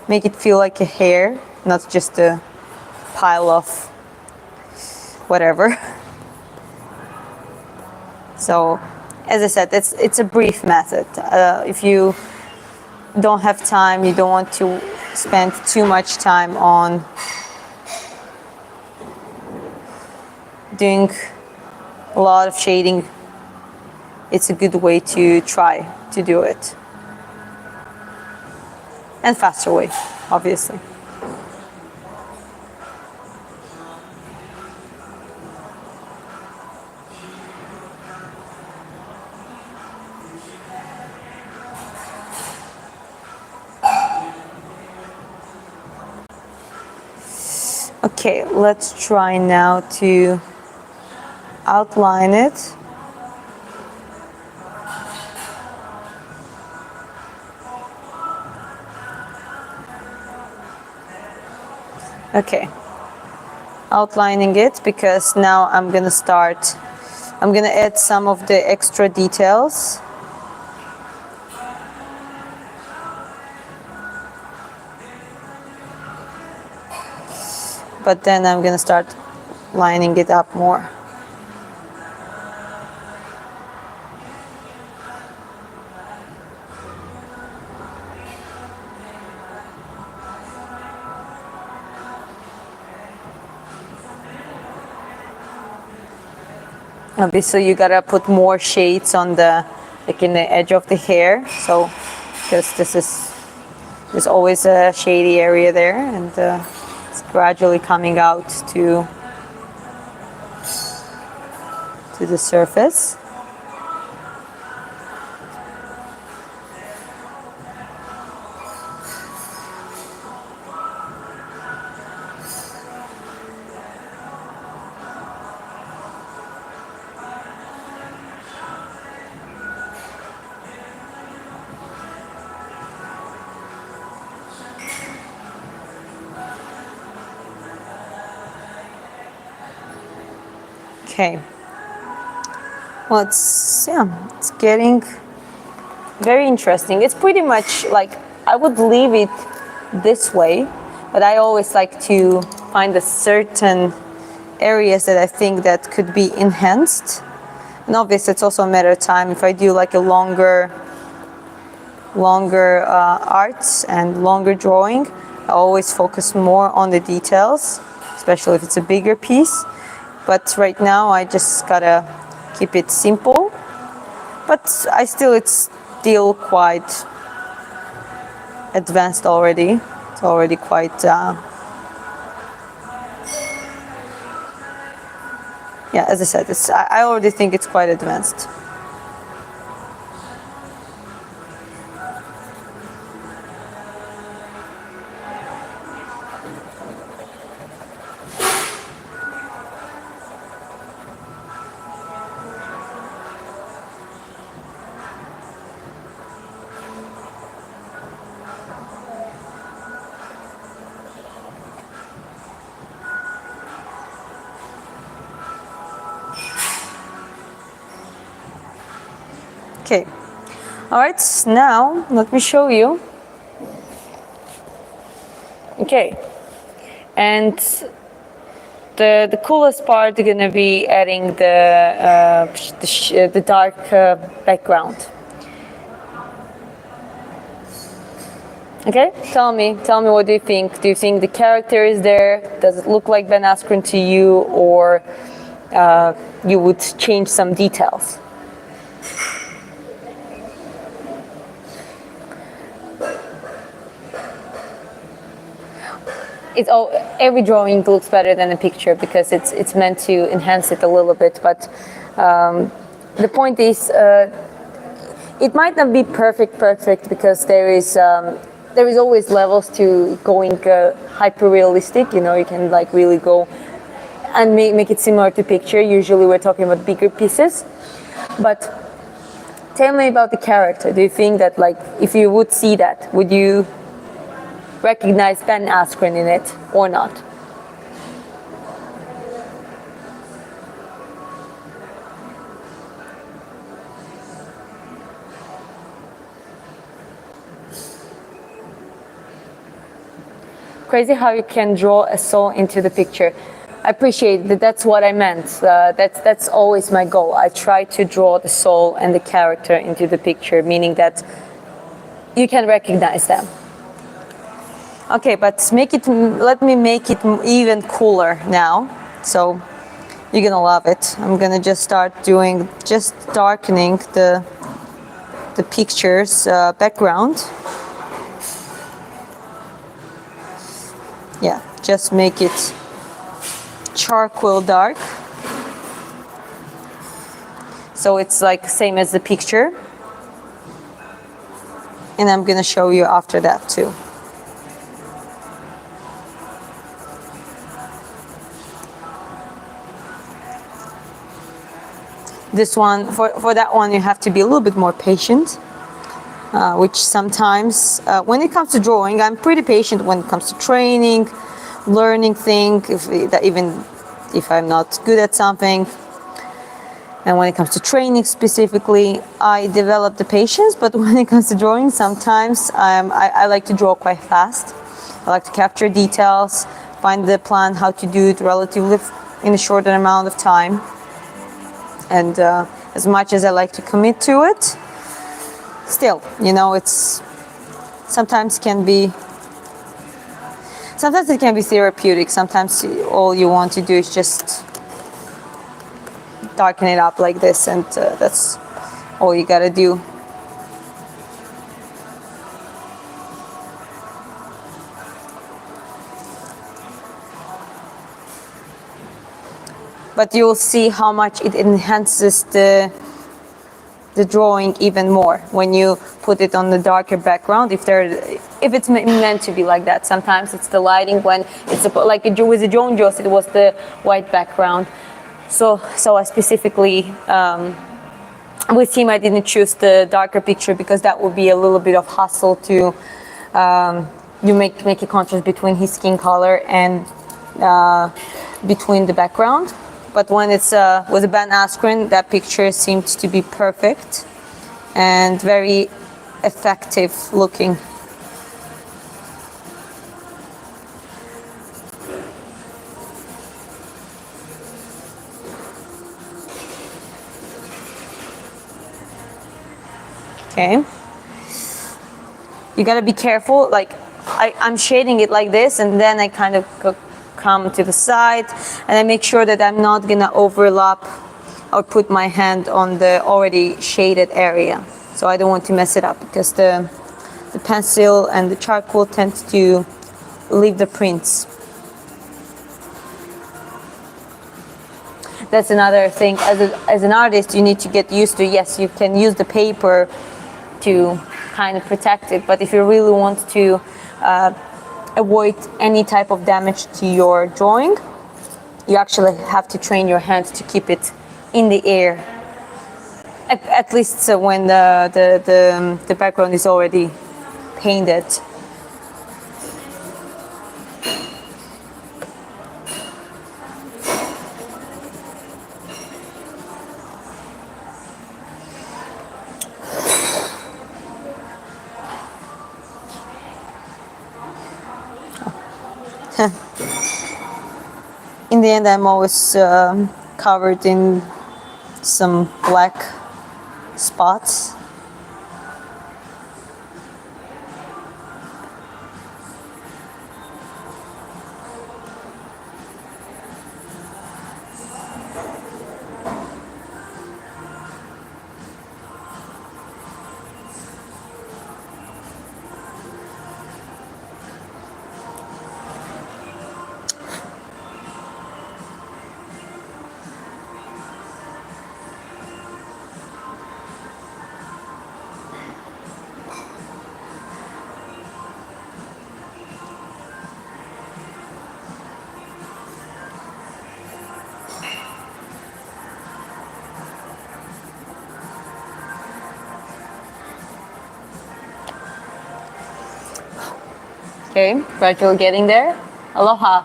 make it feel like a hair, not just a pile of whatever. So, as I said, it's a brief method. If you don't have time, you don't want to spend too much time on doing a lot of shading, it's a good way to try to do it. And faster way, obviously. Okay, let's try now to outline it. Okay, outlining it, because now I'm gonna add some of the extra details. But then I'm gonna start lining it up more. Obviously you gotta put more shades on the, like in the edge of the hair, so because there's always a shady area there, and it's gradually coming out to the surface. Okay. Well, it's getting very interesting. It's pretty much like I would leave it this way, but I always like to find a certain areas that I think that could be enhanced. And obviously, it's also a matter of time. If I do like a longer arts and longer drawing, I always focus more on the details, especially if it's a bigger piece. But right now I just gotta keep it simple, but it's still quite advanced already. It's already quite yeah, as I said, I already think it's quite advanced. Okay, all right, now let me show you. Okay, and the coolest part is gonna be adding the dark background. Okay, tell me what do you think? Do you think the character is there? Does it look like Ben Askren to you, or you would change some details? Every drawing looks better than a picture because it's meant to enhance it a little bit. But the point is, it might not be perfect because there is always levels to going hyper realistic. You know, you can like really go and make it similar to picture. Usually we're talking about bigger pieces. But tell me about the character. Do you think that like if you would see that, would you recognize Ben Askren in it or not? Crazy how you can draw a soul into the picture. I appreciate that. That's what I meant. That's always my goal. I try to draw the soul and the character into the picture, meaning that you can recognize them. Okay, but let me make it even cooler now. So you're gonna love it. I'm gonna just start darkening the picture's background. Yeah, just make it charcoal dark. So it's like same as the picture. And I'm gonna show you after that too. This one, for that one, you have to be a little bit more patient, which sometimes, when it comes to drawing, I'm pretty patient when it comes to training, learning things, even if I'm not good at something. And when it comes to training specifically, I develop the patience, but when it comes to drawing, sometimes I like to draw quite fast. I like to capture details, find the plan how to do it relatively in a shorter amount of time. And as much as I like to commit to it, still, you know, sometimes it can be therapeutic. Sometimes all you want to do is just darken it up like this, and that's all you gotta do. but you'll see how much it enhances the drawing even more when you put it on the darker background. If it's meant to be like that. Sometimes it's the lighting. When it's like with the Joan Jost, it was the white background. So I specifically with him, I didn't choose the darker picture because that would be a little bit of hassle to you make a contrast between his skin color and between the background. But when it's with Ben Askren, that picture seemed to be perfect and very effective looking. Okay. You gotta be careful. Like I'm shading it like this, and then I kind of come to the side, and I make sure that I'm not gonna overlap or put my hand on the already shaded area. So I don't want to mess it up because the pencil and the charcoal tends to leave the prints. That's another thing. As an artist, you need to get used to. Yes, you can use the paper to kind of protect it, but if you really want to avoid any type of damage to your drawing, you actually have to train your hands to keep it in the air. At least when the background is already painted. In the end, I'm always covered in some black spots. Okay, gradually getting there. Aloha.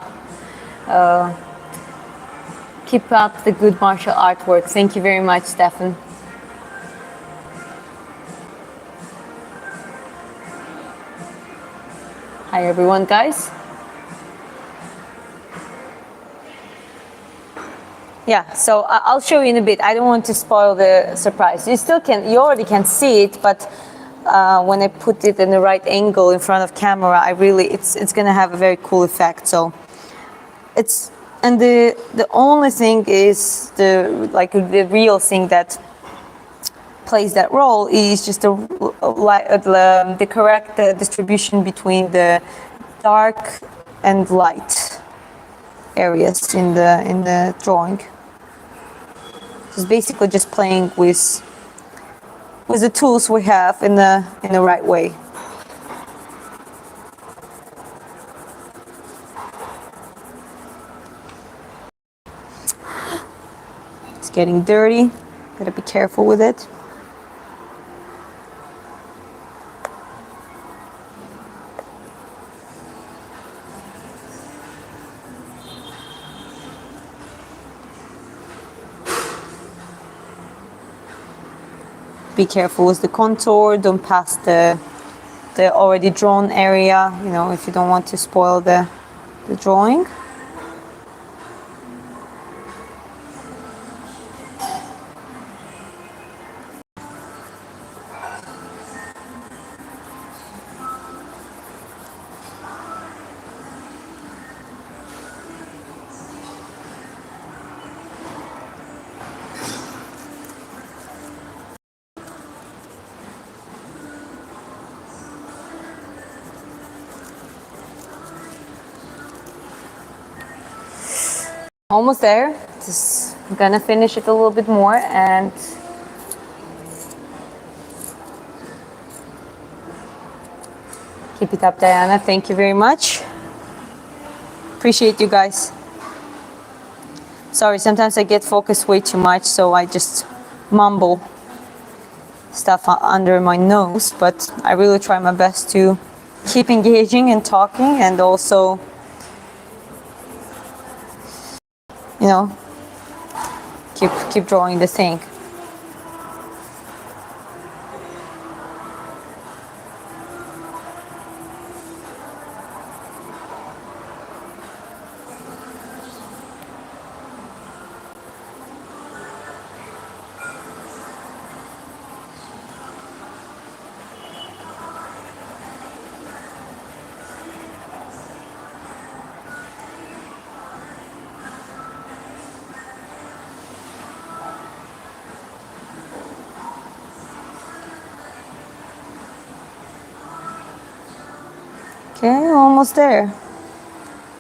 Keep up the good martial artwork. Thank you very much, Stefan. Hi everyone, guys. Yeah, so I'll show you in a bit. I don't want to spoil the surprise. You already can see it, but when I put it in the right angle in front of camera, it's gonna have a very cool effect. So the only thing is the real thing that plays that role is just the correct distribution between the dark and light areas in the drawing. It's basically just playing with the tools we have in the right way. It's getting dirty. Gotta be careful with it. Be careful with the contour. Don't pass the already drawn area, you know, if you don't want to spoil the drawing. Almost there. Just gonna finish it a little bit more and keep it up, Diana. Thank you very much. Appreciate you guys. Sorry, sometimes I get focused way too much, so I just mumble stuff under my nose, but I really try my best to keep engaging and talking, and also, you know, keep drawing the thing. Okay, almost there.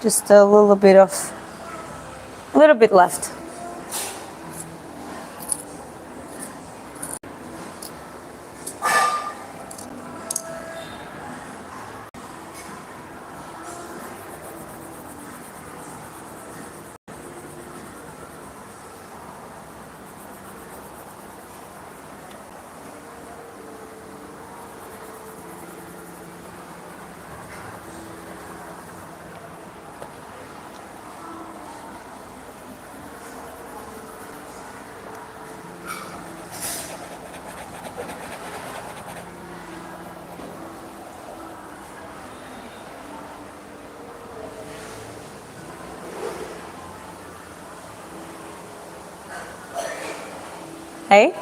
Just a little bit left. Hey?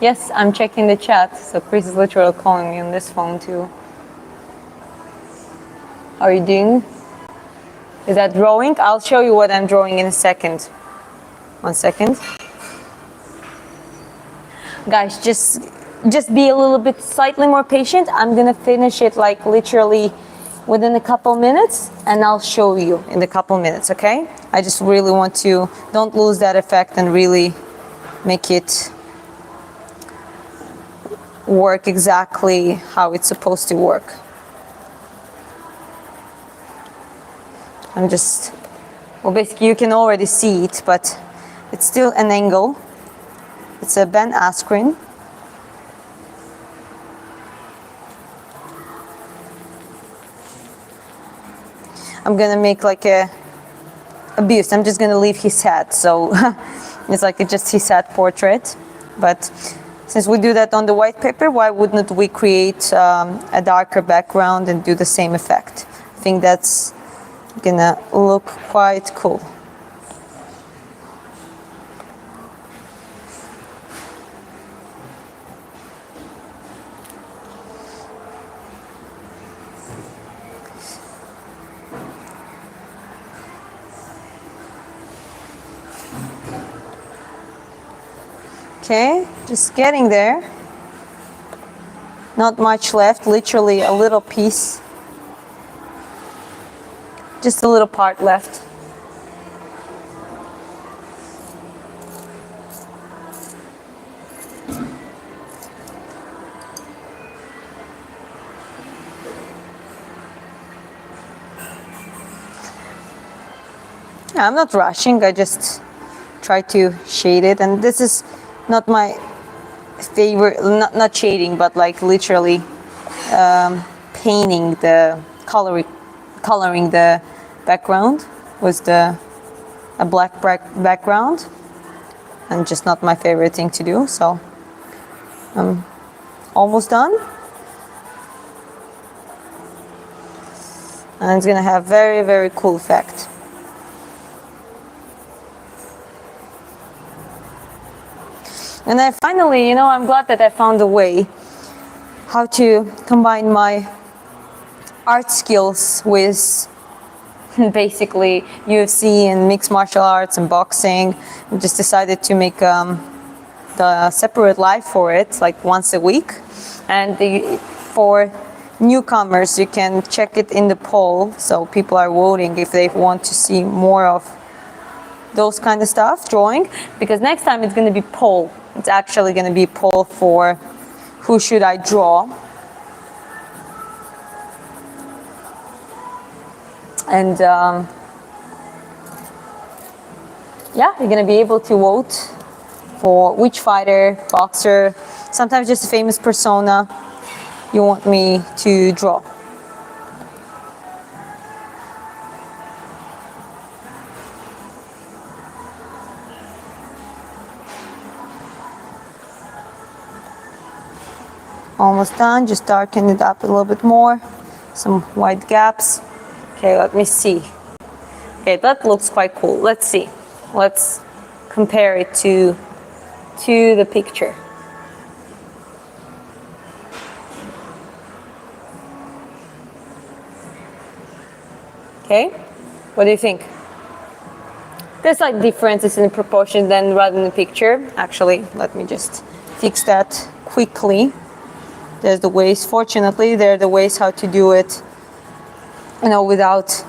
Yes, I'm checking the chat. So Chris is literally calling me on this phone too. How are you doing? Is that drawing? I'll show you what I'm drawing in a second. 1 second. Guys, just be a little bit slightly more patient. I'm gonna finish it like literally within a couple minutes, and I'll show you in a couple minutes, okay? I just really want to, don't lose that effect and really make it work exactly how it's supposed to work. I'm just, well, basically you can already see it, but it's still an angle. It's a Ben Askren. I'm gonna make like a buste. I'm just gonna leave his head, so it's like just his head portrait. But since we do that on the white paper, why wouldn't we create a darker background and do the same effect? I think that's gonna look quite cool. Okay, just getting there. Not much left, literally a little piece. Just a little part left. I'm not rushing, I just try to shade it, and this is not my favorite, not shading, but like literally painting the coloring the background with a black background, and just not my favorite thing to do. So I'm almost done, and it's gonna have very, very cool effect. And I finally, I'm glad that I found a way how to combine my art skills with basically UFC and mixed martial arts and boxing. I just decided to make the separate live for it, like once a week. And for newcomers, you can check it in the poll, so people are voting if they want to see more of those kind of stuff, drawing, because next time it's going to be poll. It's actually going to be poll for who should I draw. And yeah, you're going to be able to vote for which fighter, boxer, sometimes just a famous persona you want me to draw. Almost done, just darken it up a little bit more. Some white gaps. Okay, let me see. Okay, that looks quite cool. Let's see. Let's compare it to the picture. Okay, what do you think? There's like differences in the proportion than rather than the picture. Actually, let me just fix that quickly. There's the ways, fortunately, there are the ways how to do it, you know, without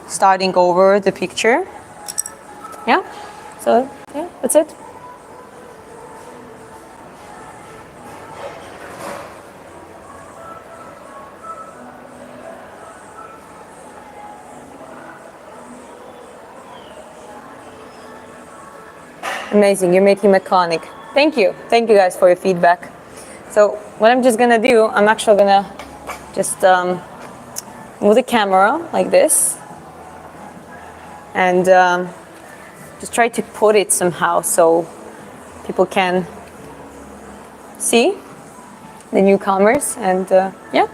starting over the picture. Yeah, so yeah, that's it. Amazing, you're making me iconic. Thank you guys for your feedback. So what I'm just gonna do, I'm actually gonna just move the camera like this and just try to put it somehow so people can see the newcomers. And yeah,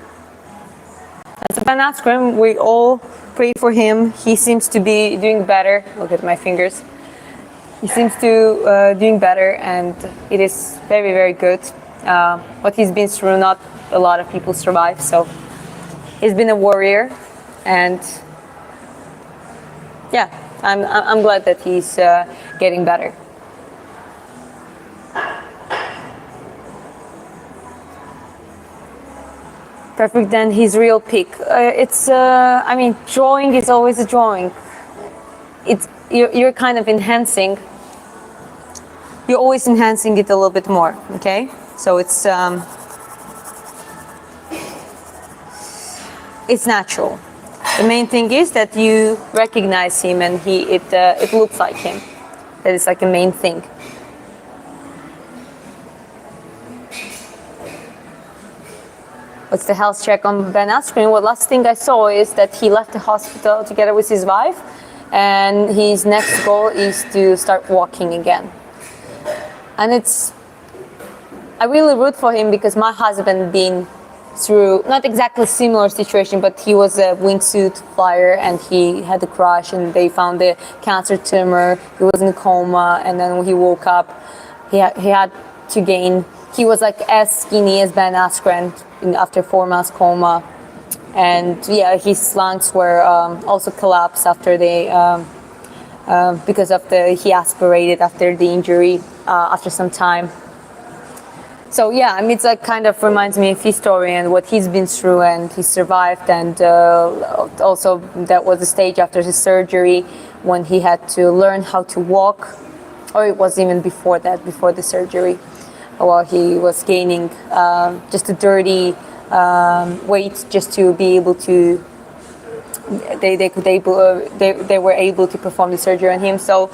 as Ben Askren, we all pray for him. He seems to be doing better. Look at my fingers. He seems to doing better, and it is very, very good. What he's been through, not a lot of people survive, so he's been a warrior, and yeah, I'm glad that he's getting better. Perfect, then his real pick. It's I mean, drawing is always a drawing. It's you're kind of enhancing. You're always enhancing it a little bit more. Okay, so it's natural. The main thing is that you recognize him and it looks like him. That is like the main thing. What's the health check on Ben Askren? Well, last thing I saw is that he left the hospital together with his wife, and his next goal is to start walking again. And I really root for him because my husband been through not exactly similar situation, but he was a wingsuit flyer and he had a crash and they found a cancer tumor. He was in a coma, and then when he woke up, he had to gain. He was like as skinny as Ben Askren after 4 months coma, and yeah, his lungs were also collapsed after they because of he aspirated after the injury after some time. So yeah, I mean, it's like kind of reminds me of his story and what he's been through, and he survived, and also that was the stage after his surgery when he had to learn how to walk, or it was even before that, before the surgery, while he was gaining just a dirty weight just to be able to. They were able to perform the surgery on him. So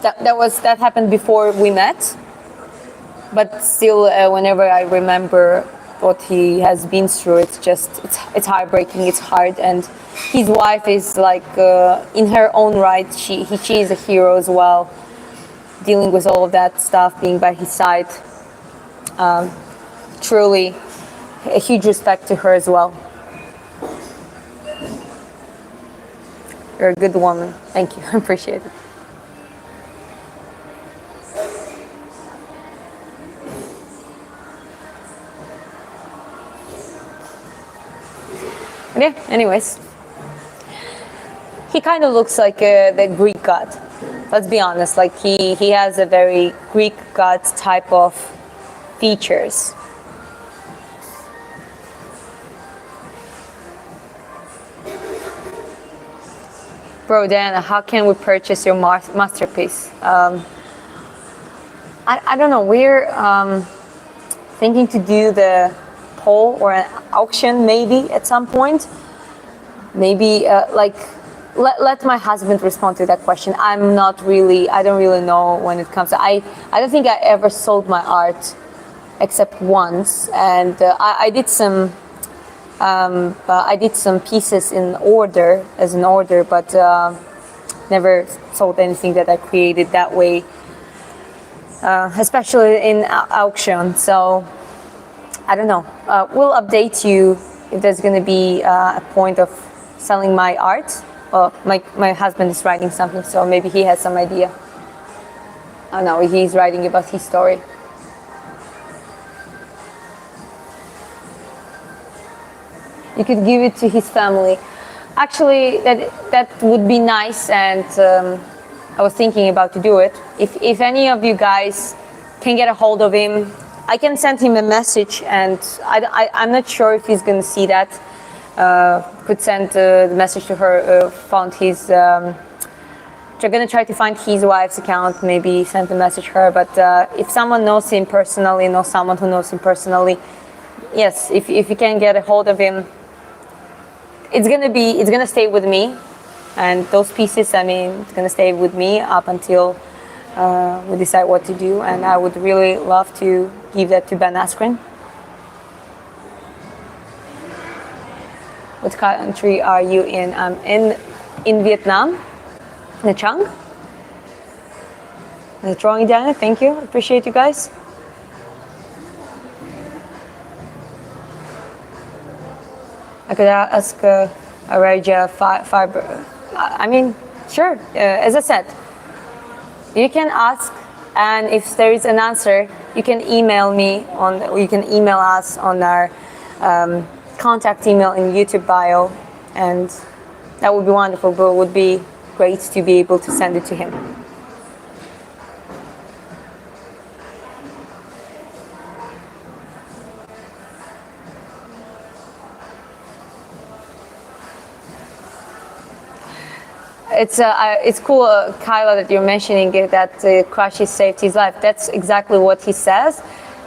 that happened before we met. But still, whenever I remember what he has been through, it's heartbreaking. It's hard, and his wife is like in her own right. She is a hero as well, dealing with all of that stuff, being by his side. Truly, a huge respect to her as well. You're a good woman. Thank you. I appreciate it. Yeah, anyways, he kind of looks like the Greek god. Let's be honest, like he has a very Greek god type of features. Bro, Dan, how can we purchase your masterpiece? I don't know. We're thinking to do the poll or an auction maybe at some point. Maybe let my husband respond to that question. I don't really know when it comes to, I don't think I ever sold my art except once, and I did some pieces in order, but never sold anything that I created that way, especially in auction. So I don't know. We'll update you if there's going to be a point of selling my art. Well, my husband is writing something, so maybe he has some idea. Oh no, he's writing about his story. You could give it to his family. Actually, that would be nice, and I was thinking about to do it. If any of you guys can get a hold of him, I can send him a message, and I'm not sure if he's going to see that. Could send the message to her, found his... I'm going to try to find his wife's account, maybe send a message to her, but if someone knows him personally, knows someone who knows him personally, yes, if you can get a hold of him, it's gonna stay with me, and those pieces, I mean, it's gonna stay with me up until we decide what to do. And I would really love to give that to Ben Askren. What country are you in? I'm in Vietnam, Nha Trang. The drawing, Diana. Thank you. Appreciate you guys. I could ask Araja Fiber. I mean, sure. As I said, you can ask, and if there is an answer, you can email me you can email us on our contact email in YouTube bio, and that would be wonderful. But it would be great to be able to send it to him. It's cool, Kyla, that you're mentioning it, that crashes saved his life. That's exactly what he says,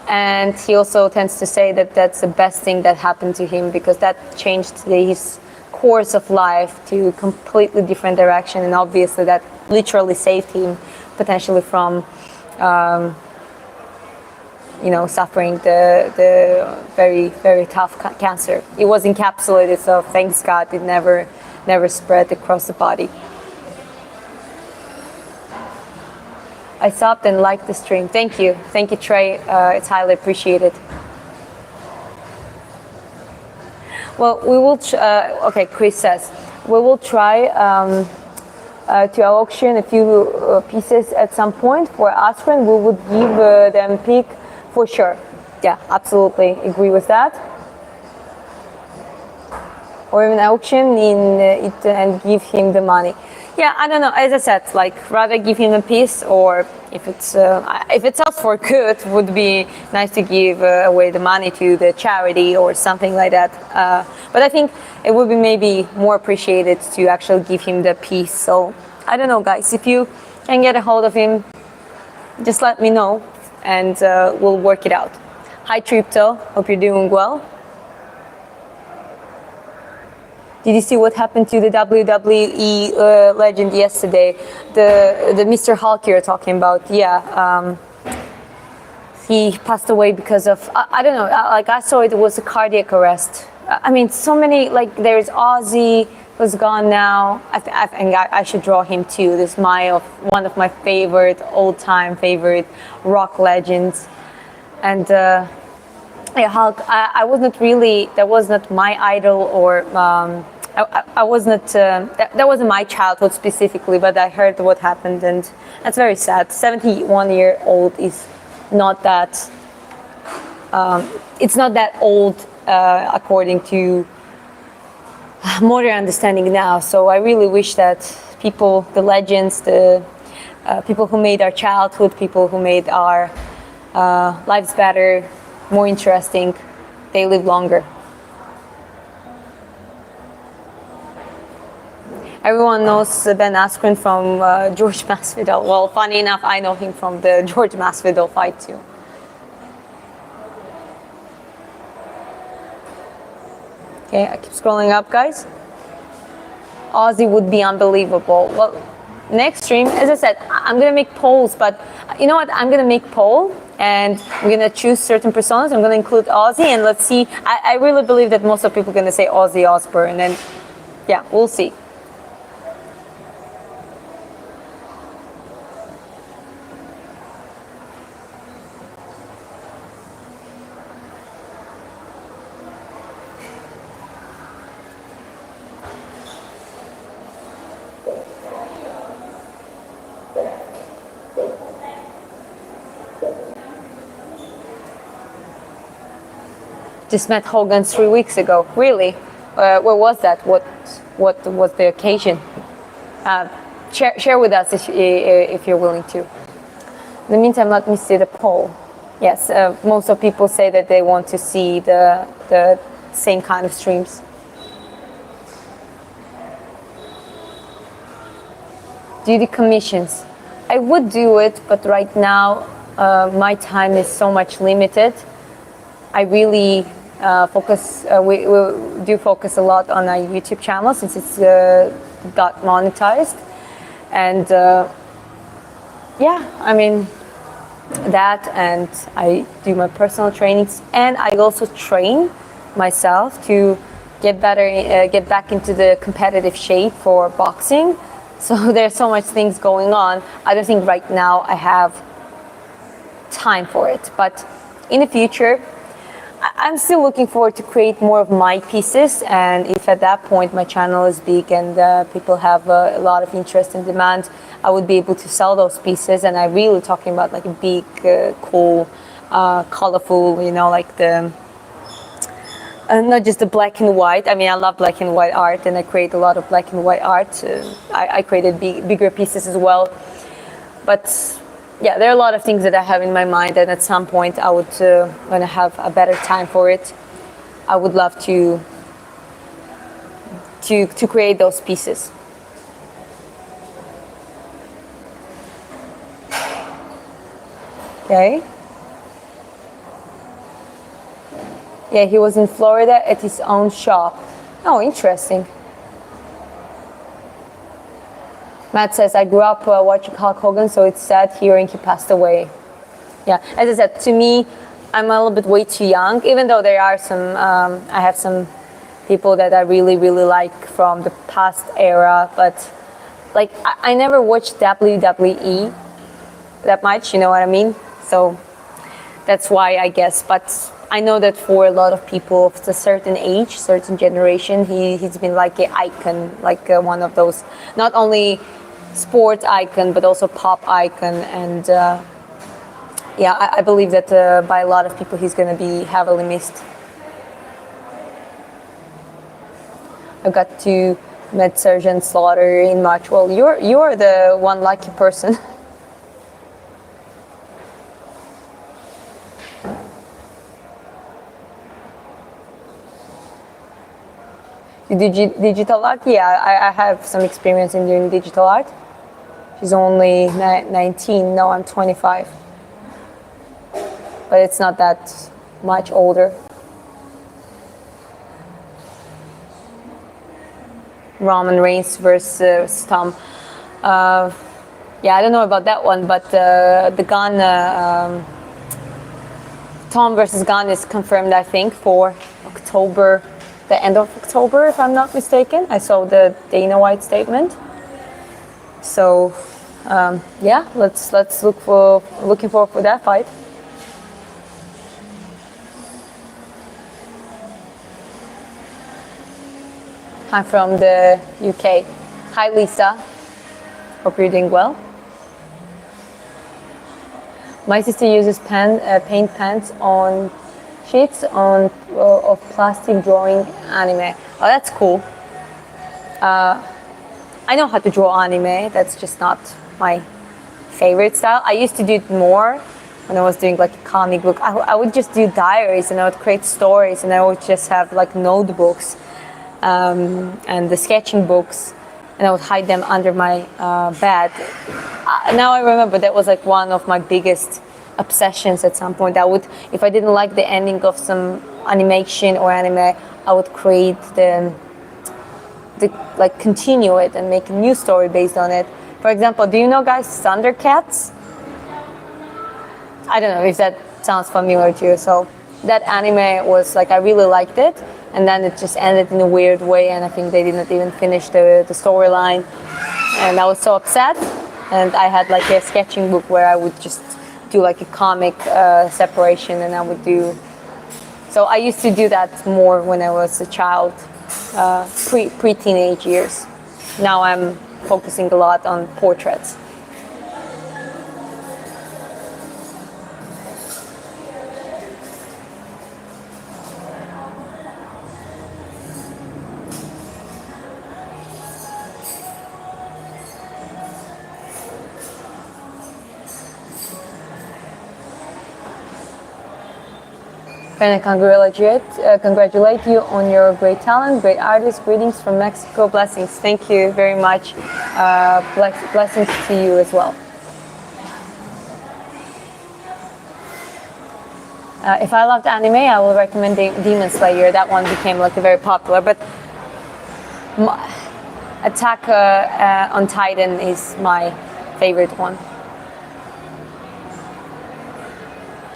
and he also tends to say that that's the best thing that happened to him, because that changed his course of life to a completely different direction, and obviously that literally saved him potentially from suffering the very, very tough cancer. It was encapsulated, so thanks God it never spread across the body. I stopped and liked the stream. Thank you, Trey. It's highly appreciated. Well, we will. Okay, Chris says we will try to auction a few pieces at some point for Askren. We would give them pick for sure. Yeah, absolutely agree with that. Or even auction in it and give him the money. Yeah, I don't know. As I said, rather give him a piece, or if it sells for good, would be nice to give away the money to the charity or something like that. But I think it would be maybe more appreciated to actually give him the piece. So I don't know, guys. If you can get a hold of him, just let me know, and we'll work it out. Hi, Tripto. Hope you're doing well. Did you see what happened to the WWE legend yesterday? The Mr. Hulk you're talking about? Yeah, he passed away because of I don't know. I saw it was a cardiac arrest. I mean, so many, there's Ozzy who's gone now. I think I should draw him too. This is one of my favorite all-time favorite rock legends, and yeah, Hulk. I was not really. That was not my idol, or I was not. That wasn't my childhood specifically. But I heard what happened, and that's very sad. 71-year-old is not that. It's not that old according to modern understanding now. So I really wish that people, the legends, the people who made our childhood, people who made our lives better, more interesting, they live longer. Everyone knows Ben Askren from George Masvidal. Well, funny enough, I know him from the George Masvidal fight too. Okay, I keep scrolling up, guys. Aussie would be unbelievable. Well, next stream, as I said, I'm gonna make polls, but you know what? I'm gonna make poll, and I'm gonna choose certain personas. I'm gonna include Aussie, and let's see. I really believe that most of people are gonna say Aussie Osbourne, and yeah, we'll see. Just met Hogan 3 weeks ago. Really? Where was that? What was the occasion? Share with us if you're willing to. In the meantime, let me see the poll. Yes, most of people say that they want to see the same kind of streams. Do the commissions. I would do it, but right now my time is so much limited. I really focus. We do focus a lot on our YouTube channel since it's got monetized, and yeah, I mean that, and I do my personal trainings, and I also train myself to get better, get back into the competitive shape for boxing. So there's so much things going on. I don't think right now I have time for it, but in the future, I'm still looking forward to create more of my pieces, and if at that point my channel is big and people have a lot of interest and demand, I would be able to sell those pieces. And I'm really talking about like a big, cool, colorful, you know, like the not just the black and white. I mean, I love black and white art, and I create a lot of black and white art. I created bigger pieces as well, but yeah, there are a lot of things that I have in my mind, and at some point I would, when I have a better time for it, I would love to create those pieces. Okay. Yeah, he was in Florida at his own shop. Oh, interesting. Matt says, I grew up watching Hulk Hogan, so it's sad hearing he passed away. Yeah, as I said, to me, I'm a little bit way too young, even though there are some, I have some people that I really, really like from the past era, but like, I never watched WWE that much, you know what I mean? So that's why, I guess, but I know that for a lot of people of a certain age, certain generation, he's been like an icon, like one of those, not only sports icon, but also pop icon. And yeah, I believe that by a lot of people, he's going to be heavily missed. I got to meet Sergeant Slaughter in March. Well, you're the one lucky person. Digital art? Yeah, I have some experience in doing digital art. She's only 19, now I'm 25. But it's not that much older. Roman Reigns versus Tom. Yeah, I don't know about that one, but the gun, Tom versus Gunn is confirmed, I think, for October. The end of October, if I'm not mistaken. I saw the Dana White statement. So, yeah, let's looking forward for that fight. I'm from the UK. Hi, Lisa. Hope you're doing well. My sister uses paint pens on sheets of plastic drawing anime. Oh, that's cool. I know how to draw anime. That's just not my favorite style. I used to do it more when I was doing like a comic book. I would just do diaries, and I would create stories, and I would just have like notebooks and the sketching books. and I would hide them under my bed. Now I remember that was like one of my biggest obsessions at some point. I would, if I didn't like the ending of some animation or anime, I would create the like continue it and make a new story based on it. For example, do you know, guys, Thundercats? I don't know if that sounds familiar to you. So that anime was like, I really liked it, and then it just ended in a weird way, and I think they didn't even finish the storyline, and I was so upset. And I had like a sketching book where I would just do like a comic separation, and I would do. So I used to do that more when I was a child, pre-teenage years. Now I'm focusing a lot on portraits. And I congratulate you on your great talent, great artist. Greetings from Mexico. Blessings. Thank you very much. Blessings to you as well. If I loved anime, I will recommend Demon Slayer. That one became like a very popular. But Attack on Titan is my favorite one.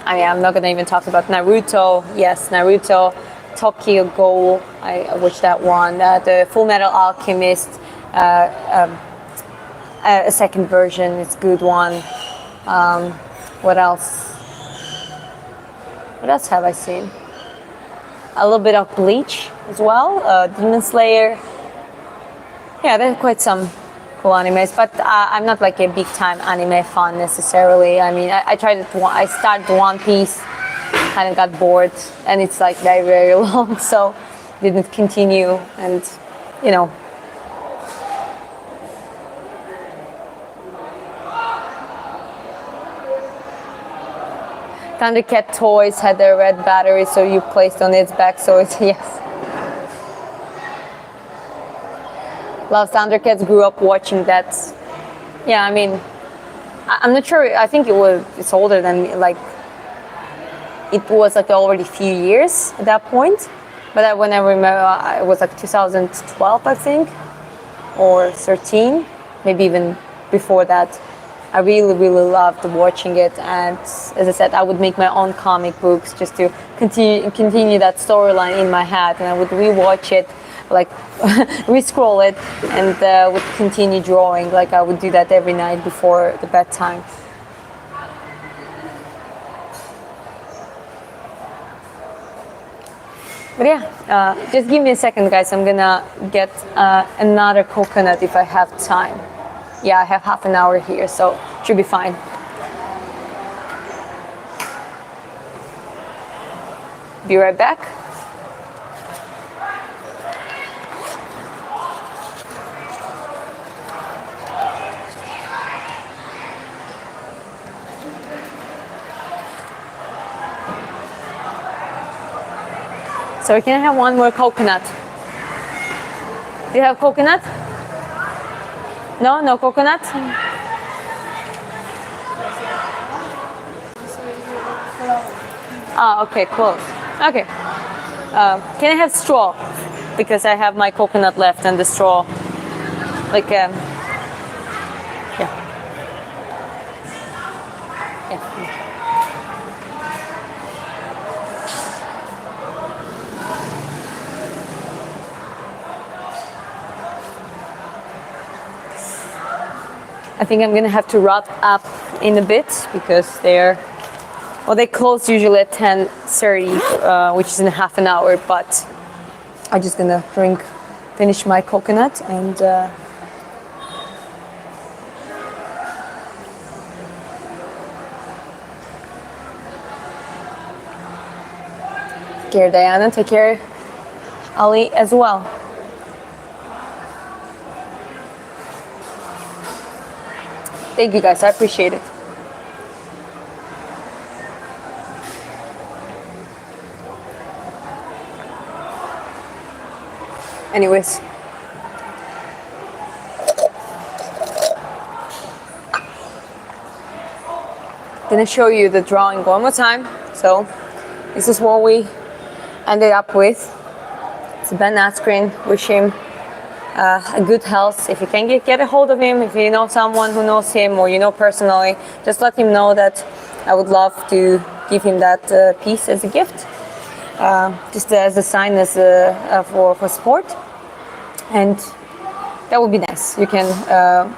I mean, I'm not going to even talk about Naruto. Yes, Naruto, Tokyo Ghoul. I watched that one. The Full Metal Alchemist, a second version. It's a good one. What else? What else have I seen? A little bit of Bleach as well. Demon Slayer. Yeah, there's quite some cool animes, but I'm not like a big time anime fan necessarily. I mean, I tried it. I started One Piece, kind of got bored, and it's like very, very long, so didn't continue. And you know, Thundercat toys had a red battery, so you placed on its back. So it's yes. Love Thundercats, grew up watching that. Yeah, I mean, I'm not sure. I think it's older than me. Like, it was like already a few years at that point. But when I remember, it was like 2012, I think, or 13, maybe even before that. I really, really loved watching it. And as I said, I would make my own comic books just to continue that storyline in my head, and I would rewatch it, like re-scroll it, and would continue drawing. Like I would do that every night before the bedtime. But yeah, just give me a second, guys. I'm gonna get another coconut if I have time. Yeah, I have half an hour here, so should be fine. Be right back. So can I have one more coconut? Do you have coconut? No, no coconut? Ah, okay, close. Okay. Can I have straw? Because I have my coconut left and the straw. Like, yeah. Yeah. I think I'm gonna have to wrap up in a bit because they close usually at 10:30, which is in half an hour. But I'm just gonna finish my coconut and. Take care, Diana. Take care, Ali, as well. Thank you, guys. I appreciate it. Anyways, gonna show you the drawing one more time. So this is what we ended up with. It's Ben Askren. Wish him a good health. If you can get a hold of him, if you know someone who knows him or you know personally, just let him know that I would love to give him that piece as a gift, just as a sign as for support. And that would be nice. You can,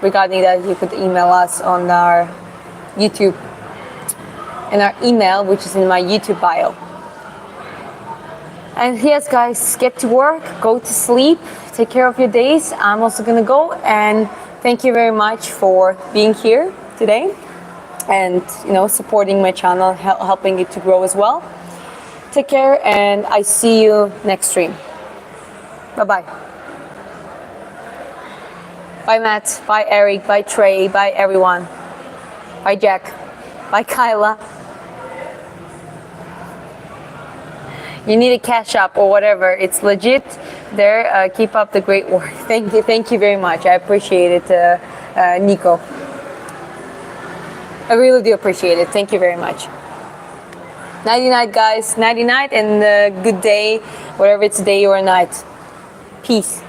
regarding that, you could email us on our YouTube and our email, which is in my YouTube bio. And yes, guys, get to work, go to sleep, take care of your days. I'm also gonna go, and thank you very much for being here today and supporting my channel, helping it to grow as well. Take care, and I see you next stream. Bye-bye. Bye, Matt. Bye, Eric. Bye, Trey. Bye, everyone. Bye, Jack. Bye, Kyla. You need a cash app or whatever. It's legit there. Keep up the great work. Thank you very much. I appreciate it, Nico. I really do appreciate it. Thank you very much. Nighty night, guys. Nighty night, and good day, whatever it's day or night. Peace.